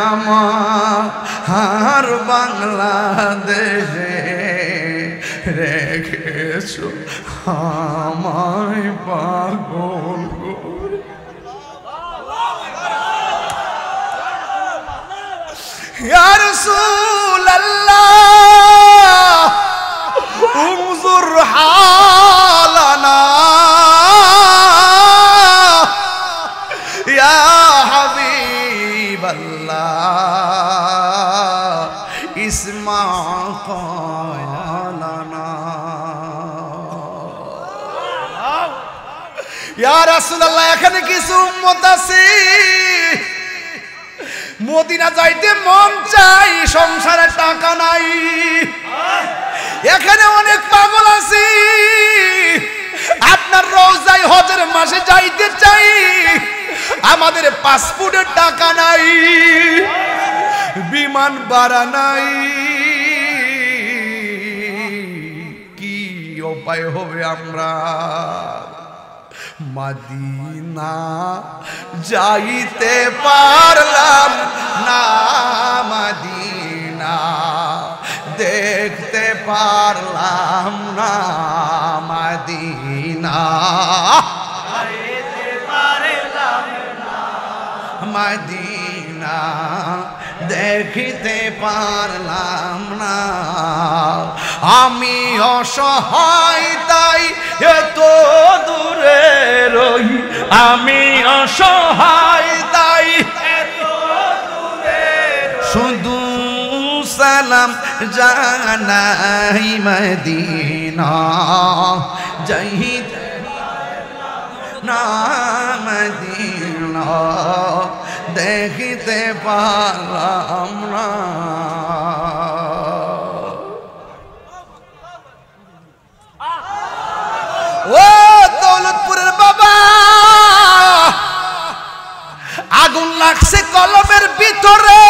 আমার বাংলাদেশে রেখেছো আমায় পাগল ইয়া রাসূলুল্লাহ انظر حالنا يا حبيب الله اسمع قولنا يا رسول الله এখানে কিছু উম্মত আছে মদিনা যাইতে মন চাই সংসারে টাকা নাই এখানে অনেক পাগল আছে আপনার রওজায় হজের মাসে যাইতে চাই আমাদের পাসপোর্টের টাকা নাই বিমান ভাড়া নাই কি উপায় হবে আমরা মদিনা যাইতে পারলাম না মদিনা দেখতে পারলাম না মদিনা মদিনা দেখিতে পারলাম না আমি অসহায় তাই এত দূরে রই আমি অসহায় তাই এত দূরে শুধু সালাম জানাই মদিনা যাইতে না মদিনা দেখিতে পারলাম না ও দৌলতপুরের বাবা আগুন লাগছে কলমের ভিতরে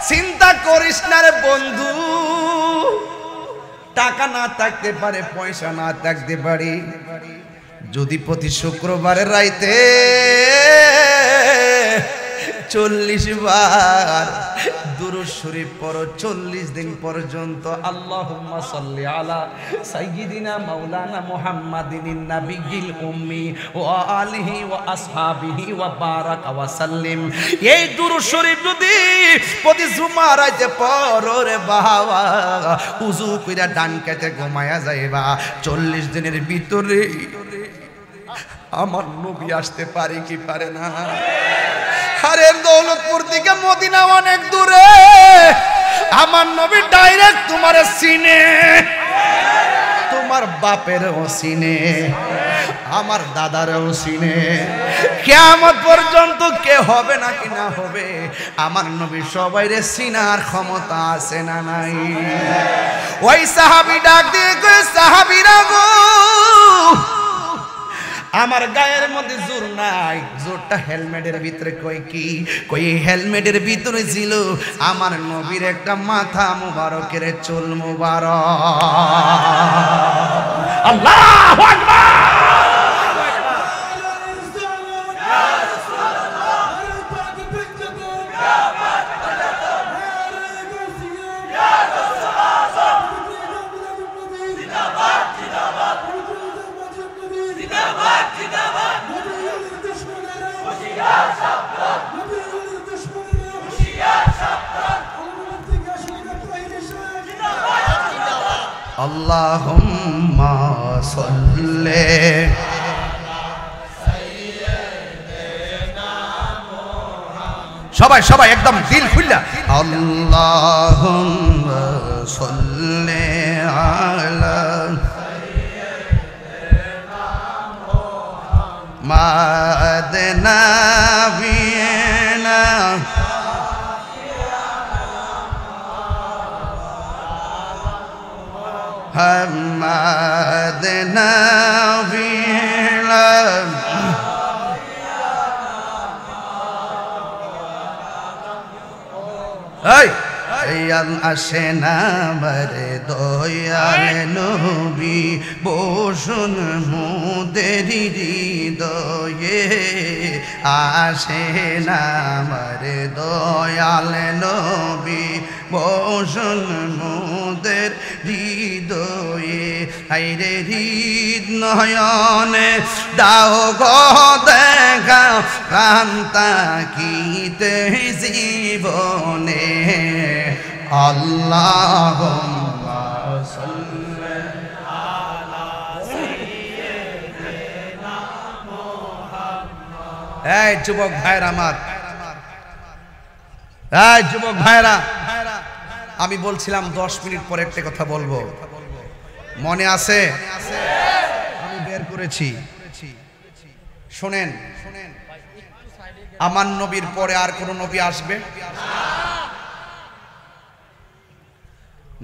চিন্তা করিস না রে বন্ধু টাকা না থাকতে পারে পয়সা না থাকতে পারে যদি প্রতি শুক্রবারের রাইতে 40 বার দুরূদ শরীফ পড়ো 40 দিন পর্যন্ত আল্লাহুম্মা সাল্লি আলা সাইয়্যিদিনা মাওলানা মুহাম্মাদিন নাবিয়্যিল উম্মি ওয়া আলিহি ওয়া আসহাবিহি ওয়া বারাকা ওয়া সাল্লিম এই দুরূদ শরীফ যদি প্রতি জুমার রাতে পড়ো রে বাবা উযু কইরা ডান কাতে ঘুমায়া যাইবা 40 দিনের ভিতরে আমার নবী আসতে পারে কি পারে না আরে দৌলতপুর থেকে মদিনা অনেক দূরে আমার নবী ডাইরেক্ট তোমারে চিনে তোমার বাপেরও চিনে আমার দাদারও চিনে কিয়ামত পর্যন্ত কে হবে নাকি না হবে আমার নবী সবাইরে চিনার ক্ষমতা আছে না নাই ওই সাহাবী ডাক দিয়ে কই সাহাবীরা গো আমার গায়ের মধ্যে জোর নাই জোরটা হেলমেটের ভিতরে কই কি কই হেলমেটের ভিতরে ছিল আমার নবীর একটা মাথা মুবারকের চুল মুবারক আল্লাহু আকবার আল্লাহুম্মা সাল্লি সবাই সবাই একদম দিল খুললা আল্লাহুম্মা সাল্লি আলা মাদনা বিনা হামাদনা বিনা আসেনা মরে দয়াল নবী বসুন মুদেরি হৃদয়ে আসেনা মরে দয়াল নবী বসুন মুদের হৃদয়ে হাইরে হৃদ নয়নে দাও গো দেখা কান্তা কিতে জীবনে আল্লাহুম্মা সাল্লি আলা সাইয়্যিদিনা মুহাম্মদ। এই যুবক ভাইরা আমার, এই যুবক ভাইরা, আমি বলছিলাম 10 মিনিট পরে একটা কথা বলবো, মনে আছে? আমি বের করেছি, শোনেন। আমার নবীর পরে আর কোন নবী আসবে?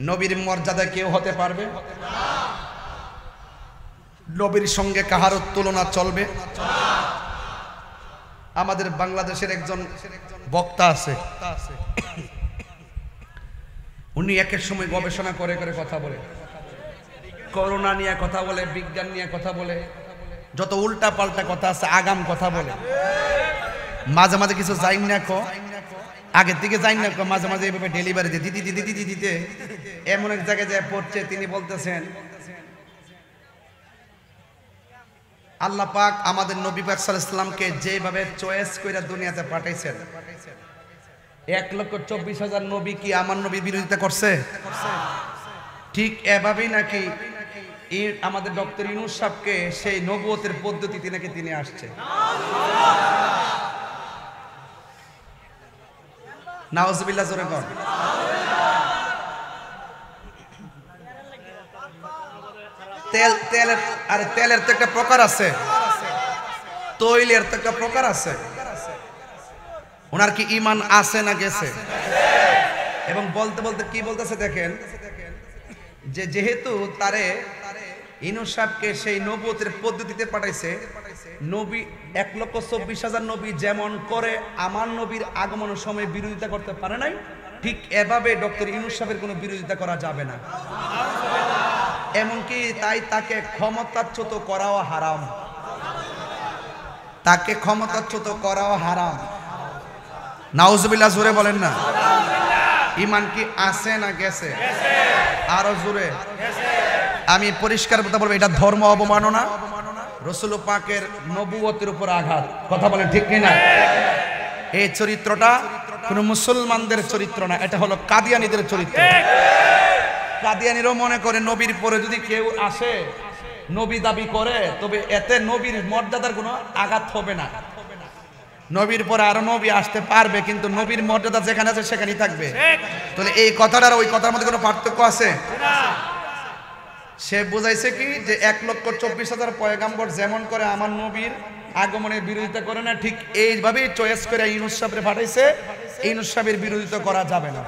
নবীর মর্যাদা কেউ হতে পারবে? নবীর সঙ্গে কাহারও তুলনা চলবে? আমাদের বাংলাদেশের একজন বক্তা আছে, উনি একের সময় গবেষণা করে করে কথা বলে, করোনা নিয়ে কথা বলে, বিজ্ঞান নিয়ে কথা বলে, যত উল্টা পাল্টা কথা আছে আগাম কথা বলে। মাঝে মাঝে কিছু যাই না কো, আগের থেকে যাই না কো, মাঝে মাঝে এইভাবে ডেলিভারি দিয়ে দিদি দিদি দিদি দিতে এমন এক জায়গায় যায় পড়ছে, তিনি বলতেছেন আল্লাহ পাক আমাদের নবী পাক সাল্লাল্লাহু আলাইহি সাল্লামকে যেভাবে চয়েস করে দুনিয়াতে পাঠাইছেন, 1,24,000 নবী কি আমার নবীর বিরোধিতা করছে? ঠিক এভাবেই নাকি আমাদের ডক্টর ইউনূস সাহেবকে সেই নবুয়তের পদ্ধতিতে নাকি তিনি আসছে। নাউজুবিল্লাহ, জোরে কোন। তেলের তো একটা প্রকার আছে, তৈলের তো একটা প্রকার আছে। ওনার কি ঈমান আছে না গেছে? এবং বলতে বলতে কি বলতেছে দেখেন, যে যেহেতু তারে ইউনূস সাহেবকে সেই নবুয়তের পদ্ধতিতে পাঠাইছে, নবী 1,24,000 নবী যেমন করে আমার নবীর আগমনের সময় বিরোধিতা করতে পারে নাই, ঠিক এভাবে ডক্টর ইউনূস সাহেবের কোনো বিরোধিতা করা যাবে না। এমনকি তাই তাকে ক্ষমতাচ্যুত করাও হারাম, তাকে ক্ষমতাচ্যুত করাও হারাম। নাউজুবিল্লাহ, জোরে বলেন না। ঈমান কি আছে না গেছে? আরো জোরে। আমি পরিষ্কার কথা বলবো, এটা ধর্ম অবমাননা, রাসূল পাকের নবুয়তের উপর আঘাত। কথা বলেন ঠিক কিনা? এই চরিত্রটা কোন মুসলমানদের চরিত্র না, এটা হলো কাদিয়ানীদের চরিত্র। কাদিয়ানীরাও মনে করে নবীর পরে যদি কেউ আসে নবী দাবি করে, তবে এতে নবীর মর্যাদার কোনো আঘাত হবে না। নবীর পরে আরো নবী আসতে পারবে, কিন্তু নবীর মর্যাদা যেখানে আছে সেখানেই থাকবে। তাহলে এই কথাটার ওই কথার মধ্যে কোনো পার্থক্য আছে? সে বুঝাইছে কি, যে 1,24,000 পয়গাম্বর যেমন করে আমার নবীর আগমনের বিরোধিতা করে না, ঠিক এইভাবেই চয়েস করে ইউনূস সাহেবরে পাঠাইছে, ইউনূস সাহেবের বিরোধিতা করা যাবে না।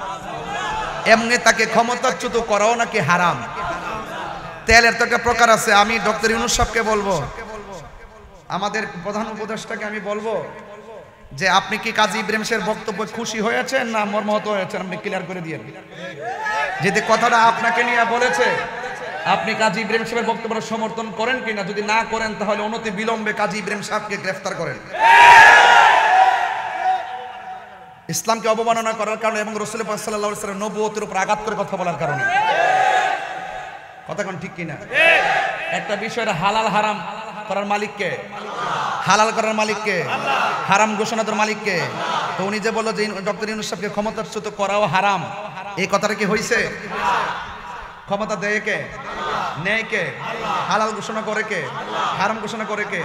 এমনি তাকে ক্ষমতাচ্যুত করাও নাকি হারাম। তেলের তো একটা প্রকার আছে। আমি ডক্টর ইউনূস সাহেবকে বলবো, আমাদের প্রধান উপদেষ্টাকে আমি বলবো যে আপনি কি কাজী ইব্রাহিম সাহেবের বক্তব্য খুশি হয়েছেন না মর্মাহত হয়েছেন, আপনি ক্লিয়ার করে দিয়েন। যদি কথাটা আপনাকে নিয়ে বলেছে, আপনি কাজী ইব্রাহিম সাহেবের বক্তব্য সমর্থন করেন কিনা? যদি না করেন তাহলে অনতি বিলম্বে কাজী ইব্রাহিম সাহেবকে গ্রেফতার করেন। ইসলামকে অবমাননা করার কারণে এবং রাসূল পাক সাল্লাল্লাহু আলাইহি ওয়াসাল্লাম নবুয়তের উপর আঘাত করে কথা বলার কারণে। কথা কোন ঠিক কিনা? একটা বিষয়ের হালাল হারাম করার মালিককে, হালাল করার মালিককে, হারাম ঘোষণা করার মালিককে। তো উনি যে বলল যে ডক্টর ইউনূস সাহেবকে ক্ষমতাচ্যুত করাও হারাম, এই কথাটা কি হইছে? ক্ষমতা দেয় কে? নেয় কে? হালাল ঘোষণা করে কে? হারাম ঘোষণা করে কে?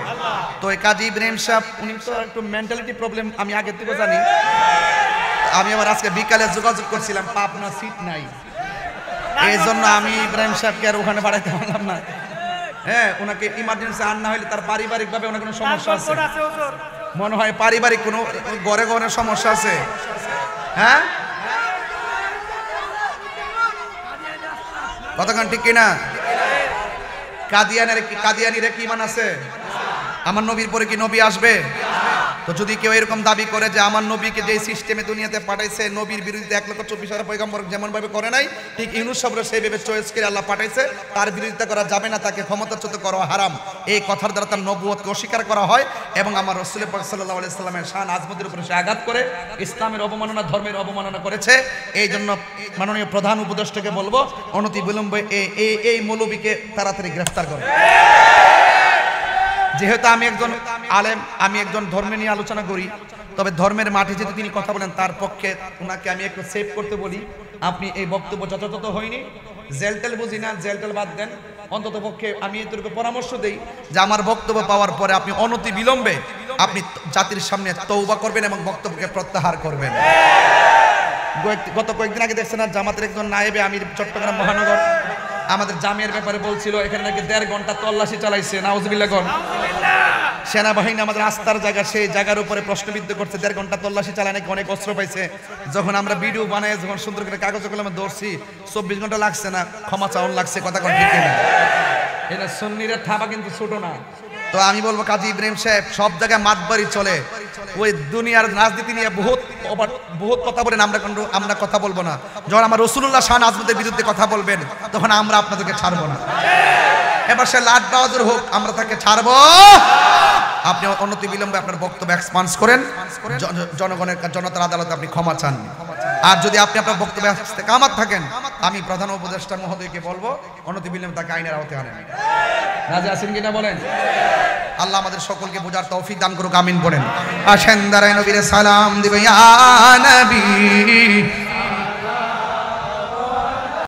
তো এই কাজী ইব্রাহিম সাহেব উনি তো একটু মেন্টালিটি প্রবলেম আমি আগে থেকে জানি। আমি আবার আজকে বিকালে যোগাযোগ করছিলাম, পাবনা সিট নাই, এই জন্য আমি ইব্রাহিম সাহেবকে আর ওখানে পাঠাইতে পারলাম না। হ্যাঁ, ওনাকে ইমার্জেন্সি আননা হলে তার পারিবারিক ভাবে ওনার কোনো সমস্যা আছে মনে হয়, পারিবারিক কোনো ঘরে ঘরে সমস্যা আছে। হ্যাঁ, কতক্ষণ ঠিক কিনা? কাদিয়ানিরা কি ইমান আছে? আমার নবীর পরে কি নবী আসবে? তো যদি কেউ এরকম দাবি করে যে আমার নবীকে যে সিস্টেমে দুনিয়াতে পাঠাইছে, নবীর বিরুদ্ধে 1,24,000 পয়গম্বর যেমন ভাবে করে নাই, ঠিক ইউনূস সাহেবরা সেইভাবে চয়েস করে আল্লাহ পাঠাইছে, তার বিরোধিতা করা যাবে না, তাকে ক্ষমতাচ্যুত করা হারাম। এই কথার দ্বারা তার নবুয়তকে অস্বীকার করা হয় এবং আমার রাসূল পাক সাল্লাল্লাহু আলাইহি সাল্লামের শান আজমতের উপরে সে আঘাত করে ইসলামের অবমাননা, ধর্মের অবমাননা করেছে। এই জন্য মাননীয় প্রধান উপদেষ্টাকে বলবো অনতি বিলম্বে এই মৌলবীকে তাড়াতাড়ি গ্রেফতার করে। যেহেতু আমি একজন আলেম, আমি একজন ধর্ম নিয়ে আলোচনা করি, তবে ধর্মের মাঠে যদি তিনি কথা বলেন তার পক্ষে ওনাকে আমি একটু সেভ করতে বলি। আপনি এই বক্তব্য যথাযথ হয়নি, জেলটেল বুঝি না, জেলটেল বাদ দেন, অন্তত পক্ষে আমি এদেরকে পরামর্শ দেই যে আমার বক্তব্য পাওয়ার পরে আপনি অনতি বিলম্বে আপনি জাতির সামনে তওবা করবেন এবং বক্তব্যকে প্রত্যাহার করবেন। গত কয়েকদিন আগে দেখছেন না, জামাতের একজন নায়েবে আমির চট্টগ্রাম মহানগর আমাদের জামিয়ার ব্যাপারে বলছিল, এখানে নাকি 1.5 ঘন্টা তল্লাশি চালাইছে। নাউজুবিল্লাহ গণ, সেনাবাহিনী আমাদের আস্থার জায়গা, সেই জায়গার উপরে প্রশ্নবিদ্ধ করছে, 1.5 ঘন্টা তল্লাশি চালায় নাকি অনেক অস্ত্র পাইছে। যখন আমরা ভিডিও বানাই, যখন সুন্দর করে কাগজে কলমে ধরছি, 24 ঘন্টা লাগছে না, ক্ষমা চাওয়ান লাগছে। কথা কোন ঠিক না? এটা সুন্নিরা থাবা কিন্তু ছোট না। তো আমি বলবো কাজী ইব্রাহিম সাহেব, সব জায়গায় মাতবাড়ি চলে, ওই দুনিয়ার রাজনীতি নিয়ে বহুত কথা বলেন, আমরা কথা বলবো না। যখন আমার রাসূলুল্লাহ শান আজমতের বিরুদ্ধে কথা বলবেন তখন আমরা আপনাদেরকে ছাড়বো না। এবার সে লাট বাহাদুর হোক, আমরা তাকে ছাড়বো। আপনি অনতি বিলম্বে আপনার বক্তব্য এক্সপান্স করেন, জনগণের জনতার আদালতে আপনি ক্ষমা চান। আর যদি আপনি আপনার বক্তব্যে ইস্তেকামাত থাকেন, আমি প্রধান উপদেষ্টা মহোদয়কে বলবো অনতি বিলম্বে তাকে আইনের আওতায় আনেন। রাজি আছেন কিনা বলেন? আল্লাহ আমাদের সকলকে বোঝার তৌফিক দান করুক, আমিন বলেন। আসেন দাঁড়ায় নবীর সালাম দিবে, ইয়া নবী